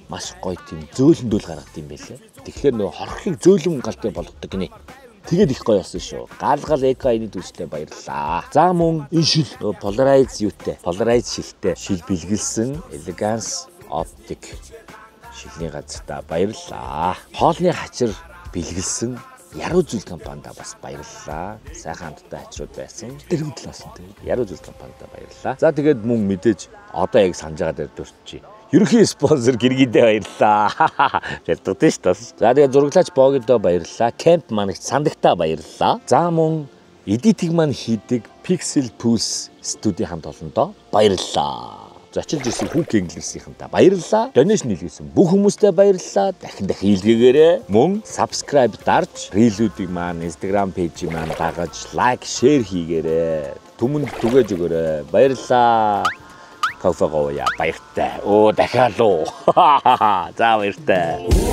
Speaker 2: маш гоё тийм зөөлөндөл гаргад юм байлээ. Тэгэхээр нөгөө хорхыг зөөлөн галтай болгодог гинэ. Тэгээд их гоё болсон шүү. Гал эко-ины түлштэй баярлалаа. За мөн энэ шил Polarize юутэй. Polarize шилтэй. Шил бэлгэлсэн Elegance Optic шилний газартаа баярлалаа. Хоолны хачир бэлгэлсэн Яруу зүйл компанидаа бас баярлалаа. Сайхан хамттай хачрууд байсан. Дэргэм талаас нь тэгээд Яруу зүйл компанидаа баярлалаа. За тэгээд мөн мэдээж одоо яг санаж байгаа дээр дурчи. Ерөнхий спонсор гэргийдээ баярлалаа. Бэлдэгдэн ш тас. За тэгээд зураглаач Богидо баярлалаа. Camp манагт сандагтаа баярлалаа. За мөн эдитийг маань хийдэг Pixel Pulse студийн хамт олондоо баярлалаа. зочилж ирсэн хүүк инглисийнхэнтэй баярлалаа. Донешн хийлгэсэн бүх хүмүүстээ баярлалаа. Дахин хийлгээгээрэй. Мөн subscribe дарж рилүүдийг маань Instagram пэйжийг маань дагаж лайк, шеэр хийгээрэй. Түмэнд түгээж өгөөрэй. Баярлалаа. Кофе гоёа баяртай. Оо дахиад уу. За баяртай.